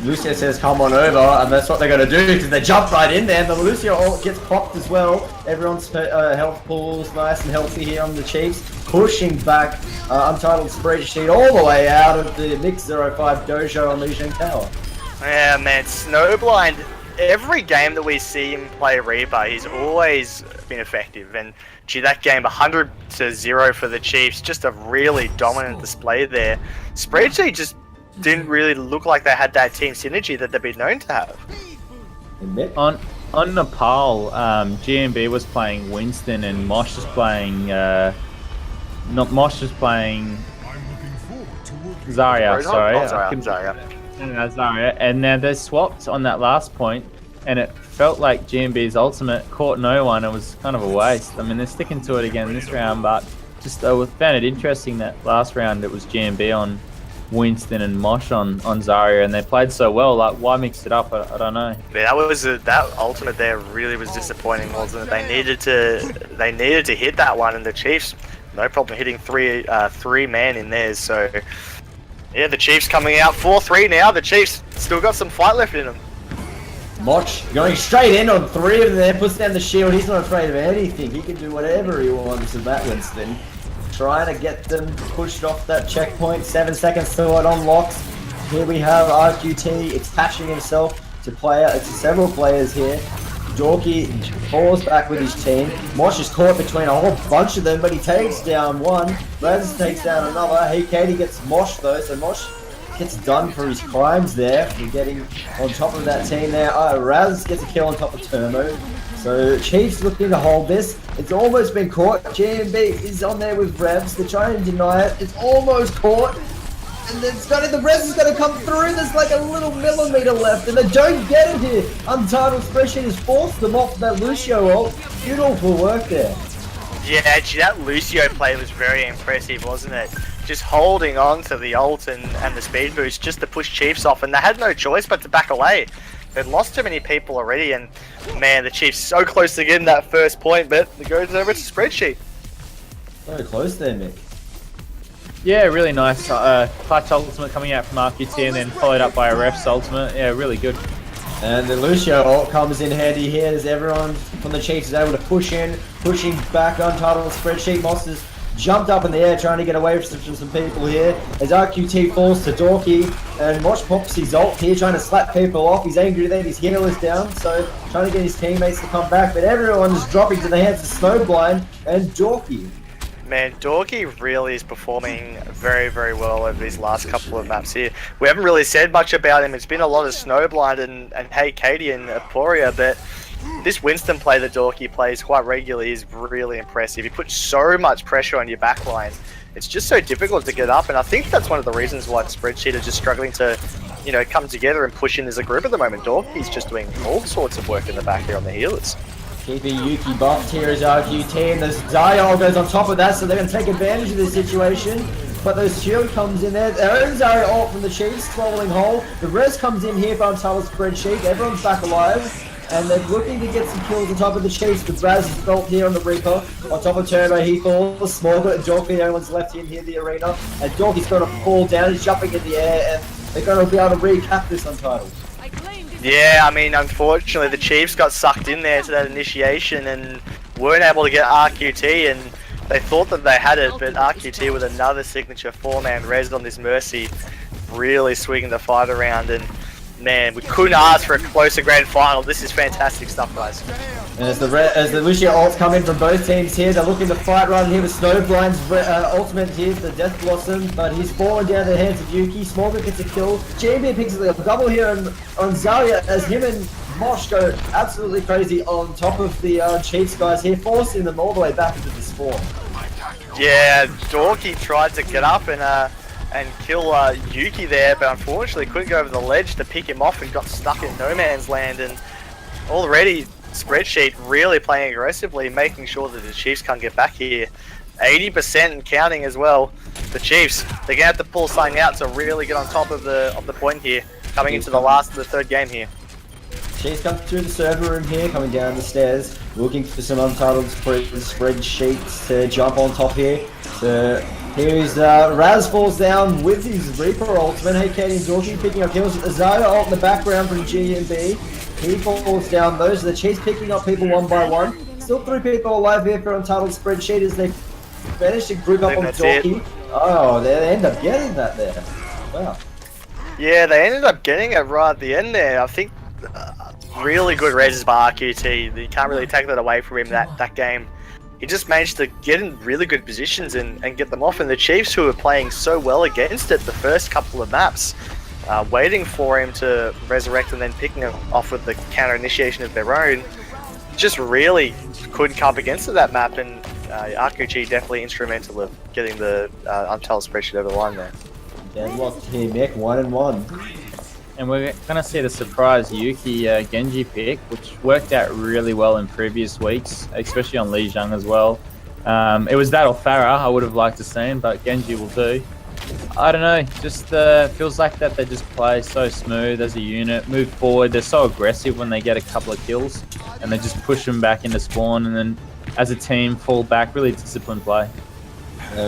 Lucio says, come on over, and that's what they're going to do, because they jump right in there, and the Lucio ult gets popped as well. Everyone's health pool's nice and healthy here on the Chiefs, pushing back Untitled Spreadsheet all the way out of the Mix 05 dojo on Lijiang Tower. Yeah, man, Snowblind, every game that we see him play Reaper, he's always been effective, and gee, that game 100-0 for the Chiefs, just a really dominant display there. Spreadsheet just didn't really look like they had that team synergy that they've been known to have. On Nepal, GMB was playing Winston and Mosh was playing Zarya. Zarya, and then they swapped on that last point, and it felt like GMB's ultimate caught no one. It was kind of a waste. I mean, they're sticking to it again this round, but just I found it interesting that last round it was GMB on Winston and Mosh on Zarya, and they played so well. Like, why mix it up? I don't know. Yeah, that ultimate there really was disappointing, wasn't it? They needed to hit that one, and the Chiefs no problem hitting three man in theirs. So yeah, the Chiefs coming out 4-3 now. The Chiefs still got some fight left in them. Mosh going straight in on 3 of them there, puts down the shield. He's not afraid of anything. He can do whatever he wants with that Winston. Trying to get them pushed off that checkpoint. 7 seconds till it unlocks. Here we have RQT attaching himself to several players here. Dorky falls back with his team. Mosh is caught between a whole bunch of them, but he takes down one. Raz takes down another. Hey, Katie gets Mosh though, so Mosh gets done for his crimes there. For getting on top of that team there. Raz gets a kill on top of Turmo. So Chiefs looking to hold this. It's almost been caught. GMB is on there with Revs. They're trying to deny it. It's almost caught. And the Revs is going to come through. There's like a little millimeter left. And they don't get it here. Untitled Spreadsheet has forced them off that Lucio ult. Beautiful work there. Yeah, actually, that Lucio play was very impressive, wasn't it? Just holding on to the ult and the speed boost just to push Chiefs off. And they had no choice but to back away. They'd lost too many people already, and man, the Chiefs so close to getting that first point, but it goes over to Spreadsheet. So close there, Mick. Yeah, really nice. Clutch ultimate coming out from RQT and then followed up by a ref's ultimate. Yeah, really good. And the Lucio ult comes in handy here as everyone from the Chiefs is able to push in, pushing back Untitled Spreadsheet. Monsters jumped up in the air trying to get away from some people here as RQT falls to Dorky, and Mosh pops his ult here trying to slap people off. He's angry that his healer's down, so trying to get his teammates to come back, but everyone is dropping to the hands of Snowblind and Dorky. Man, Dorky really is performing very, very well over these last couple of maps here. We haven't really said much about him. It's been a lot of Snowblind and Hey Katie and Aporia, but this Winston play that Dorky plays quite regularly is really impressive. He puts so much pressure on your backline. It's just so difficult to get up, and I think that's one of the reasons why Spreadsheet are just struggling to, come together and push in as a group at the moment. Dorky's just doing all sorts of work in the back here on the healers. Keeping Yuki buffed here as RQT, and the Zarya goes on top of that, so they're going to take advantage of this situation. But the shield comes in there. Their own Zarya ult from the Chiefs, swallowing whole. The rest comes in here by Untitled Spreadsheet. Everyone's back alive. And they're looking to get some kills on top of the Chiefs. The Raz is felt here on the Reaper. On top of Turbo, he falls. Small and Dorky, the only one's left in here, the arena. And Dorky's going to fall down. He's jumping in the air, and they're going to be able to recap this Untitled. Yeah, I mean, unfortunately, the Chiefs got sucked in there to that initiation and weren't able to get RQT, and they thought that they had it, but RQT with another signature 4-man res on this Mercy, really swinging the fight around, and man, we couldn't ask for a closer grand final. This is fantastic stuff, guys. And as the Lucio ults come in from both teams here, they're looking to fight right here with Snowblind's ultimate here, the Death Blossom, but he's fallen down the hands of Yuki. Smolder gets a kill. JB picks a double here on Zarya as him and Mosh go absolutely crazy on top of the Chiefs guys here, forcing them all the way back into the spawn. Yeah, Dorky tried to get up and and kill Yuki there, but unfortunately couldn't go over the ledge to pick him off and got stuck in no man's land. And already Spreadsheet really playing aggressively, making sure that the Chiefs can't get back here. 80% and counting as well. The Chiefs, they're gonna have to pull something out to really get on top of the point here, coming into the last of the third game here. Chiefs come through the server room here, coming down the stairs, looking for some Untitled spreadsheets to jump on top here. So here's Raz falls down with his Reaper ultimate. Hey, Katie and Dorky picking up kills with the Zaya ult in the background from GMB. He falls down. Those are the Chiefs picking up people one by one. Still 3 people alive here for Untitled spreadsheet as they managed to group up on Dorky. Oh, they end up getting that there. Wow. Yeah, they ended up getting it right at the end there. I think really good reses by RQT. You can't really take that away from him that game. He just managed to get in really good positions and get them off. And the Chiefs, who were playing so well against it the first couple of maps, waiting for him to resurrect and then picking it off with the counter initiation of their own, just really couldn't come up against it that map. And RQT definitely instrumental of getting the Untitled spreadsheet over the line there. Deadlocked here, Mick, 1-1. And we're going to see the surprise Yuki Genji pick, which worked out really well in previous weeks, especially on Li Zhang as well. It was that or Farah I would have liked to seen, but Genji will do. I don't know, just feels like that they just play so smooth as a unit, move forward. They're so aggressive when they get a couple of kills, and they just push them back into spawn, and then as a team fall back, really disciplined play.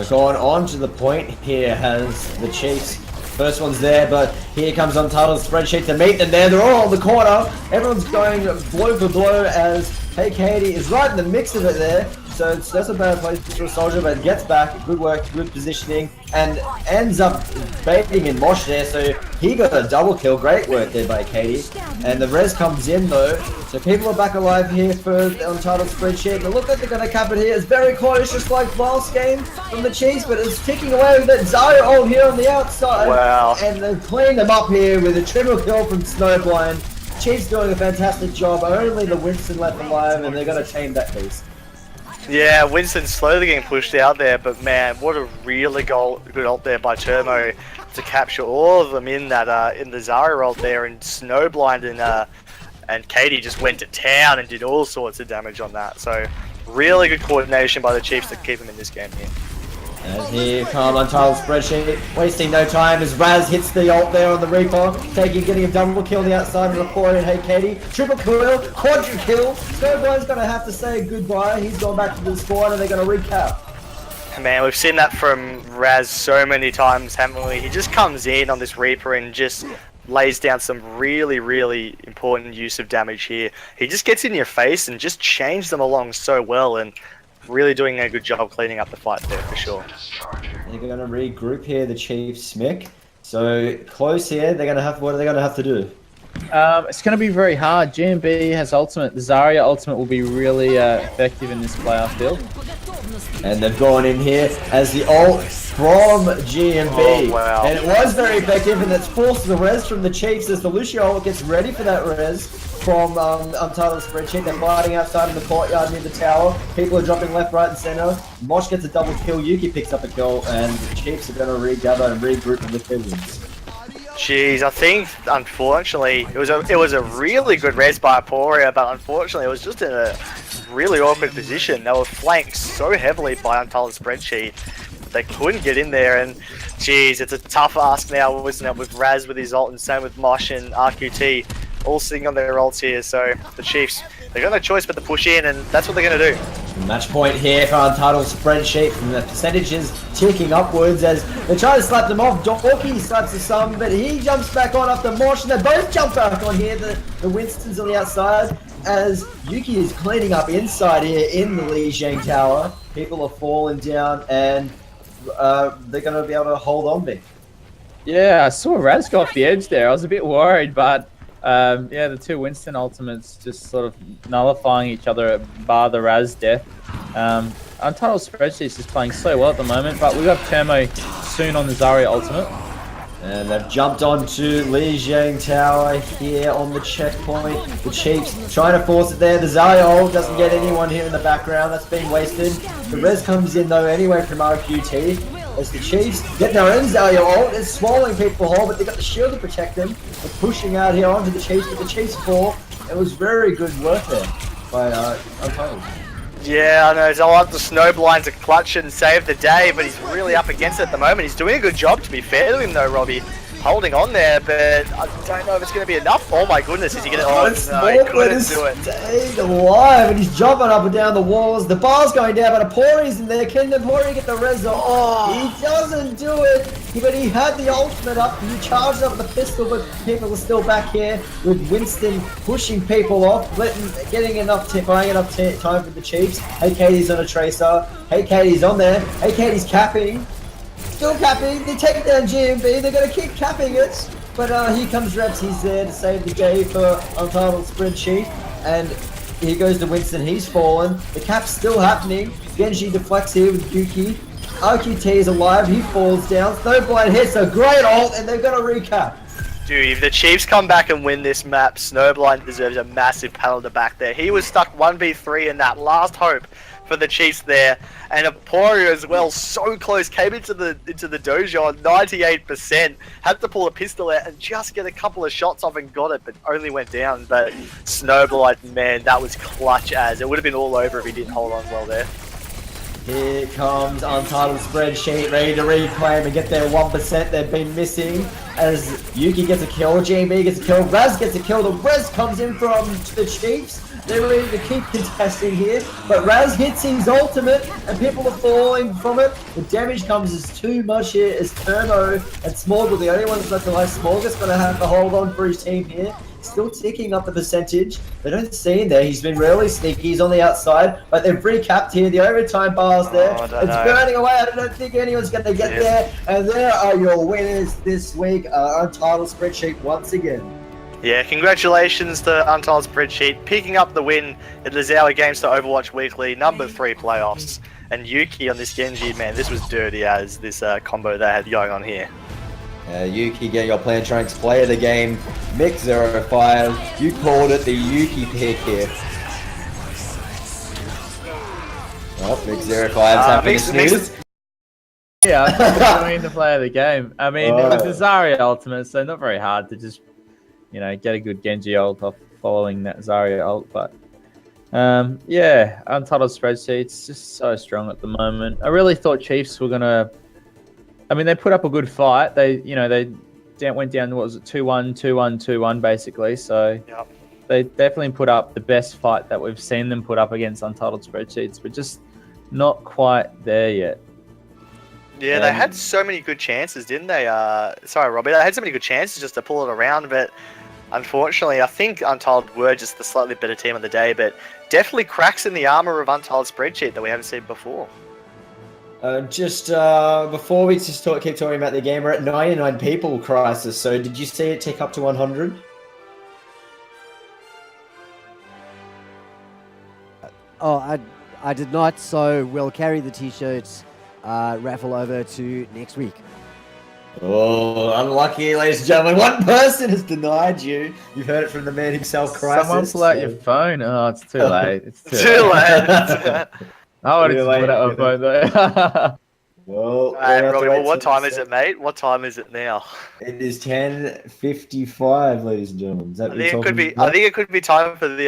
Going on to the point here has the Chiefs. First one's there, but here comes Untitled spreadsheet to meet them there. They're all on the corner. Everyone's going blow for blow as Hey Katie is right in the mix of it there. So that's a bad place for a soldier, but gets back. Good work, good positioning, and ends up baiting in Mosh there. So he got a double kill. Great work there by Katie. And the res comes in though. So people are back alive here for the Untitled spreadsheet. And it looks like they're going to cap it here. It's very close, just like last game from the Chiefs, but it's ticking away with that Zaya ult here on the outside. Wow. And they're cleaning them up here with a triple kill from Snowblind. Chiefs doing a fantastic job. Only the Winston left alive, and they're going to tame that beast. Yeah, Winston's slowly getting pushed out there, but man, what a really good ult there by Turmo to capture all of them in that in the Zara ult there, and Snowblind and Katie just went to town and did all sorts of damage on that. So really good coordination by the Chiefs to keep them in this game here. And here come Untitled spreadsheet, wasting no time as Raz hits the ult there on the Reaper, getting a double kill on the outside of the core in Hey Katie. Triple kill, quadra kill. Snowblind's gonna have to say goodbye. He's gone back to the spawn and they're gonna recap. Man, we've seen that from Raz so many times, haven't we? He just comes in on this Reaper and just lays down some really, really important use of damage here. He just gets in your face and just changes them along so well, and really doing a good job cleaning up the fight there for sure. They're going to regroup here, the Chiefs, Mick. So close here. They're going to have. What are they going to have to do? It's going to be very hard. GMB has ultimate. The Zarya ultimate will be really effective in this playoff field. And they've gone in here as the ult from GMB. Oh, wow. And it was very effective, and it's forced the res from the Chiefs as the Lucio ult gets ready for that res from Untitled spreadsheet. They're fighting outside in the courtyard near the tower. People are dropping left, right, and center. Mosh gets a double kill. Yuki picks up a kill, and the Chiefs are going to regather and regroup and lift their wins. Jeez, I think unfortunately it was a really good res by Aporia, but unfortunately it was just in a really awkward position. They were flanked so heavily by Untitled spreadsheet that they couldn't get in there, and jeez, it's a tough ask now, isn't it, with Raz with his ult and same with Mosh and RQT all sitting on their ults here. So the Chiefs, they've got no choice but to push in, and that's what they're going to do. Match point here for Untitled spreadsheet, and the percentages ticking upwards as they try to slap them off. Dorky slaps the sum, but he jumps back on after Mosh, and they both jump back on here. The Winston's on the outside as Yuki is cleaning up inside here in the Li Zhang tower. People are falling down, and they're going to be able to hold on big. Yeah, I saw Raz go off the edge there. I was a bit worried, but yeah, the two Winston ultimates just sort of nullifying each other bar the Raz death. Untitled spreadsheet is just playing so well at the moment, but we got Termo soon on the Zarya ultimate. And they've jumped onto Li Zhang tower here on the checkpoint. The Chiefs trying to force it there. The Zarya ult doesn't get anyone here in the background. That's being wasted. The res comes in though anyway from RQT. as the Chiefs get their own ZOWIE ult. It's swallowing people whole, but they got the shield to protect them. They're pushing out here onto the Chiefs, but the Chiefs fall. It was very good work there by Untitled. Yeah, I know. Zolot, the Snowblind to clutch and save the day, but he's really up against it at the moment. He's doing a good job, to be fair to him, though, Robbie. Holding on there, but I don't know if it's going to be enough. Oh my goodness, is he going to... Oh, no, he couldn't do it. Staying alive, and he's jumping up and down the walls. The bar's going down, but Apori's in there. Can Apori get the res? Oh, he doesn't do it. But he had the ultimate up. He charged up with the pistol, but people are still back here with Winston pushing people off, getting enough buying enough time for the Chiefs. Hey, Katie's on a tracer. Hey, Katie's on there. Hey, Katie's capping. Still capping. They take down GMB. They're going to keep capping it. But here comes Reps. He's there to save the day for Untitled Spreadsheet. And here goes to Winston. He's fallen. The cap's still happening. Genji deflects here with Yuki. RQT is alive. He falls down. Snowblind hits a great ult, and they're going to recap. Dude, if the Chiefs come back and win this map, Snowblind deserves a massive pat on the back there. He was stuck 1v3 in that last hope for the Chiefs there, and Apori as well, so close, came into the dojo on 98%, had to pull a pistol out and just get a couple of shots off and got it, but only went down. But Snowblind, man, that was clutch as. It would have been all over if he didn't hold on well there. Here comes Untitled Spreadsheet, ready to reclaim and get their 1% they've been missing. As Yuki gets a kill, GMB gets a kill, Raz gets a kill, the Raz comes in from the Chiefs. They're ready to keep contesting here, but Raz hits his ultimate and people are falling from it. The damage comes as too much here as Turbo and Smorg, the only one that's left alive. Smorg is going to have to hold on for his team here. Still ticking up the percentage. They don't see him there. He's been really sneaky. He's on the outside, but they've recapped here. The overtime bar's there. It's burning away. I don't think anyone's going to get there. And there are your winners this week. Untitled Spreadsheet once again. Yeah, congratulations to Untitled Spreadsheet picking up the win at the ZOWIE GameStar Overwatch Weekly number 3 playoffs. And Yuki on this Genji, man, this was dirty as this combo they had going on here. Yuki getting your Plantronics play of the game. Mick05, you called it the Yuki pick here. Oh, Mick05's having a snooze. Yeah, I mean the play of the game. I mean, it was a Zarya ultimate, so not very hard to just, get a good Genji ult off following that Zarya ult. But yeah, Untitled Spreadsheet's just so strong at the moment. I really thought Chiefs were gonna. I mean, they put up a good fight. They went down, what was it, 2-1, 2-1, 2-1, basically. So yep. They definitely put up the best fight that we've seen them put up against Untitled Spreadsheets, but just not quite there yet. Yeah, they had so many good chances, didn't they? Sorry, Robbie. They had so many good chances just to pull it around, but unfortunately, I think Untitled were just the slightly better team of the day, but definitely cracks in the armor of Untitled Spreadsheet that we haven't seen before. Before we just keep talking about the game, we're at 99 people crisis. So did you see it tick up to 100? Oh, I did not. So we'll carry the t-shirts raffle over to next week. Oh, unlucky, ladies and gentlemen. One person has denied you. You've heard it from the man himself, Crisis. Someone pull out your phone. Oh, it's too late. It's too late. I would have put out my phone though. Well, Robbie, what time is it, mate? What time is it now? It is 10:55, ladies and gentlemen. I think it could be time for the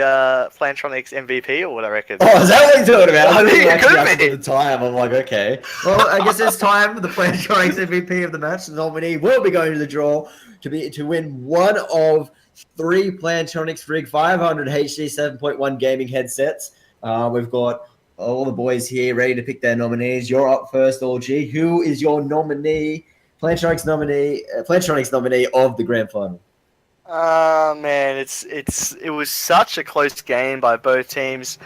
Plantronics MVP or what I reckon. Oh, is that what you're talking about? I think it could be. The time. I'm like, okay. Well, I guess it's time for the Plantronics MVP of the match. The nominee will be going to the draw to win one of 3 Plantronics Rig 500 HD 7.1 gaming headsets. We've got all the boys here ready to pick their nominees. You're up first, OG. Who is your nominee, Plantronics nominee of the grand final? Man, it was such a close game by both teams.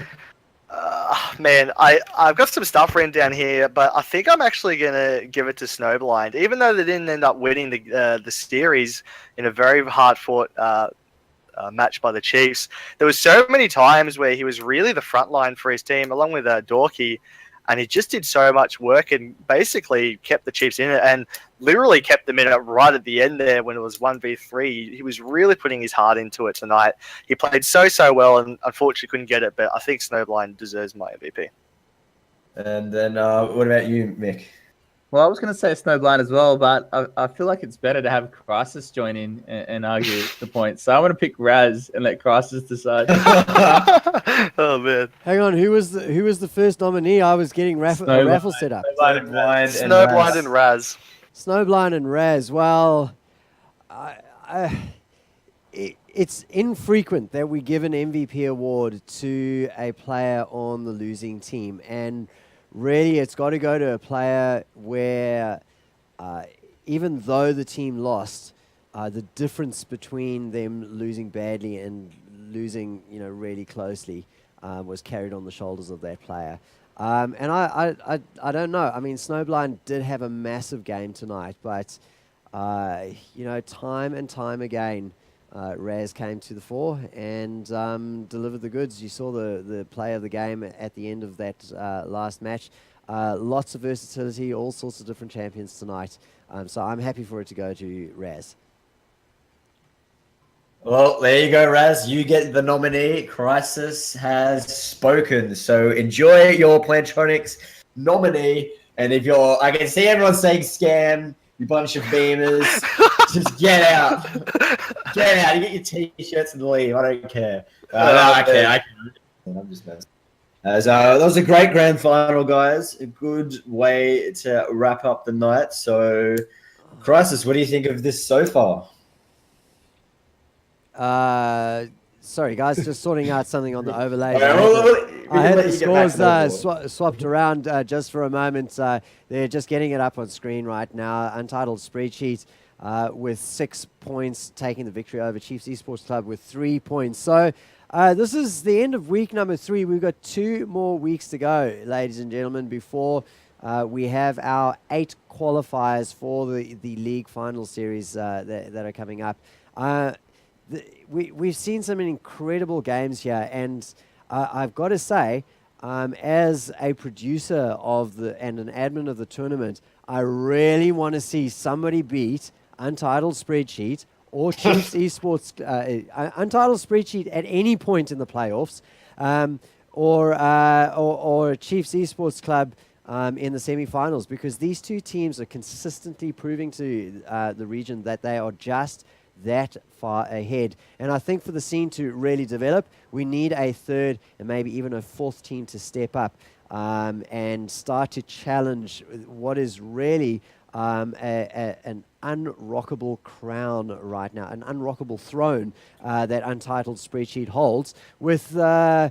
Man, I've got some stuff written down here, but I think I'm actually gonna give it to Snowblind, even though they didn't end up winning the series in a very hard fought match by the Chiefs. There was so many times where he was really the front line for his team, along with Dorky, and he just did so much work and basically kept the Chiefs in it and literally kept them in it right at the end there when it was 1v3. He was really putting his heart into it tonight. He played so well and unfortunately couldn't get it, but I think Snowblind deserves my MVP. And then what about you, Mick? Well, I was going to say Snowblind as well, but I feel like it's better to have Crisis join in and argue the point. So I'm going to pick Raz and let Crisis decide. Oh man. Hang on, who was the first nominee? I was getting a raffle set up. Snowblind and Raz. Snowblind and Raz. Well, it's infrequent that we give an MVP award to a player on the losing team, and really it's got to go to a player where even though the team lost, the difference between them losing badly and losing really closely was carried on the shoulders of that player. And I don't know. I mean, Snowblind did have a massive game tonight, but time and time again, Raz came to the fore and delivered the goods. You saw the play of the game at the end of that last match. Lots of versatility, all sorts of different champions tonight. So I'm happy for it to go to Raz. Well, there you go, Raz. You get the nominee. Crisis has spoken. So enjoy your Plantronics nominee. And if I can see everyone saying scam, you bunch of beamers. Just get out. Get out. You get your t-shirts and leave. I don't care. I care. I'm just messing. So that was a great grand final, guys. A good way to wrap up the night. So, Crisis, what do you think of this so far? Sorry, guys, just sorting out something on the overlay. I had the scores swapped around just for a moment. They're just getting it up on screen right now. Untitled Spreadsheet with 6 points, taking the victory over Chiefs Esports Club with 3 points. So this is the end of week number 3. We've got 2 more weeks to go, ladies and gentlemen, before we have our 8 qualifiers for the league final series that are coming up. We've seen some incredible games here, and I've got to say, as a producer and an admin of the tournament, I really want to see somebody beat Untitled Spreadsheet or Chiefs Esports, Untitled Spreadsheet at any point in the playoffs, or Chiefs Esports Club in the semi-finals, because these two teams are consistently proving to the region that they are just that far ahead. And I think for the scene to really develop, we need a third and maybe even a fourth team to step up and start to challenge what is really an unrockable crown right now, an unrockable throne that Untitled Spreadsheet holds with, always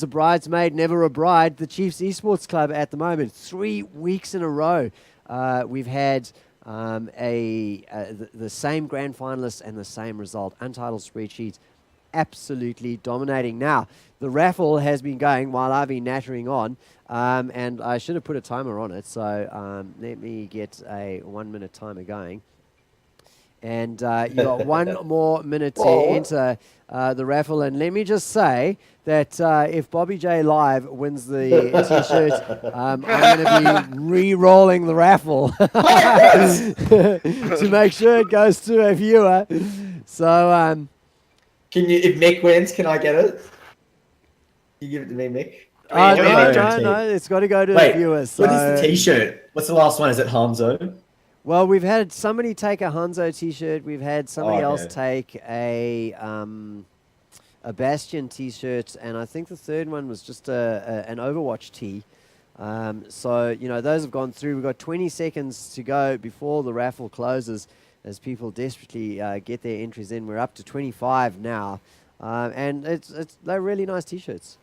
a bridesmaid, never a bride, the Chiefs Esports Club at the moment. 3 weeks in a row we've had the same grand finalists and the same result. Untitled Spreadsheet absolutely dominating. Now, the raffle has been going while I've been nattering on, and I should have put a timer on it, so let me get a 1 minute timer going. And you've got 1 more minute to enter the raffle. And let me just say that if Bobby J Live wins the T-shirt, I'm going to be re-rolling the raffle to make sure it goes to a viewer. So, if Mick wins, can I get it? You give it to me, Mick? No, it's got to go to the viewer. So. What is the T-shirt? What's the last one? Is it Hamzo? Well, we've had somebody take a Hanzo T-shirt. We've had somebody else take a Bastion T-shirt, and I think the third one was just an Overwatch tee. So, those have gone through. We've got 20 seconds to go before the raffle closes as people desperately get their entries in. We're up to 25 now, and they're really nice T-shirts,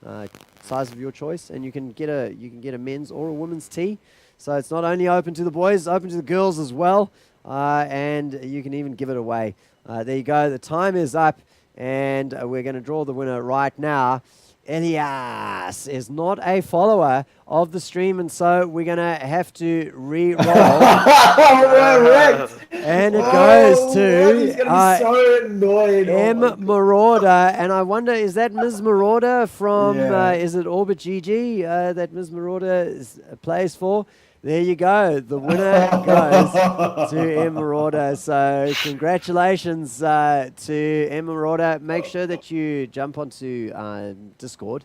size of your choice, and you can get a men's or a women's tee. So it's not only open to the boys, it's open to the girls as well. And you can even give it away. There you go. The time is up, and we're going to draw the winner right now. Elias is not a follower of the stream, and so we're going to have to re-roll. And it goes to he's gonna be so annoyed. M. Marauder. And I wonder, is that Ms. Marauder from, is it Orbit GG that Ms. Marauder plays for? There you go. The winner goes to M. Marauder. So congratulations to M. Marauder. Make sure that you jump onto Discord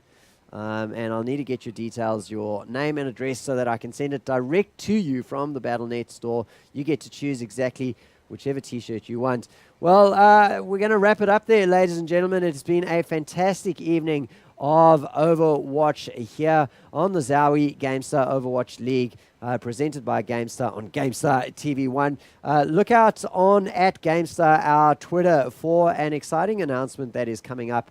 and I'll need to get your details, your name and address, so that I can send it direct to you from the Battle.net store. You get to choose exactly whichever T-shirt you want. Well, we're going to wrap it up there, ladies and gentlemen. It's been a fantastic evening of Overwatch here on the ZOWIE GameStar Overwatch League, presented by GameStar on GameStar TV1. Look out on at GameStar, our Twitter, for an exciting announcement that is coming up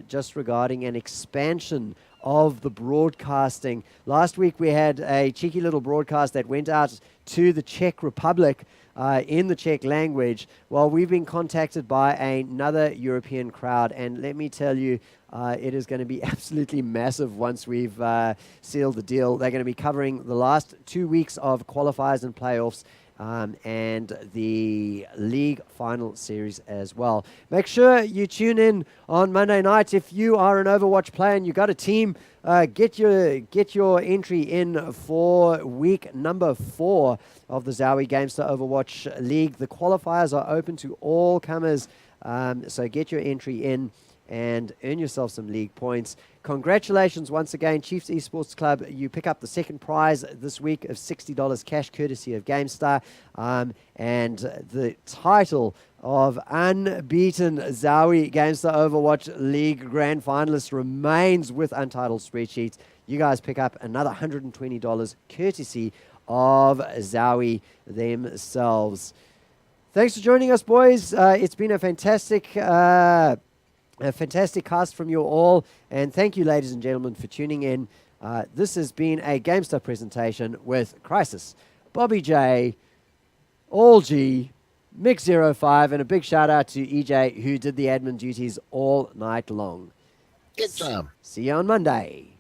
just regarding an expansion of the broadcasting. Last week we had a cheeky little broadcast that went out to the Czech Republic in the Czech language. Well, we've been contacted by another European crowd, and let me tell you, it is going to be absolutely massive once we've sealed the deal. They're going to be covering the last 2 weeks of qualifiers and playoffs, and the league final series as well. Make sure you tune in on Monday night. If you are an Overwatch player and you got a team, get your entry in for week number 4 of the ZOWIE GameStar Overwatch League. The qualifiers are open to all comers, so get your entry in and earn yourself some league points. Congratulations once again, Chiefs Esports Club. You pick up the second prize this week of $60 cash courtesy of GameStar, and the title of unbeaten ZOWIE GameStar Overwatch League Grand Finalist remains with Untitled Spreadsheets. You guys pick up another $120 courtesy of ZOWIE themselves. Thanks for joining us, boys. It's been a fantastic cast from you all, and thank you, ladies and gentlemen, for tuning in. This has been a GameStar presentation with Crisis, Bobby J, All G, Mick05, and a big shout out to EJ, who did the admin duties all night long. Good job. See you on Monday.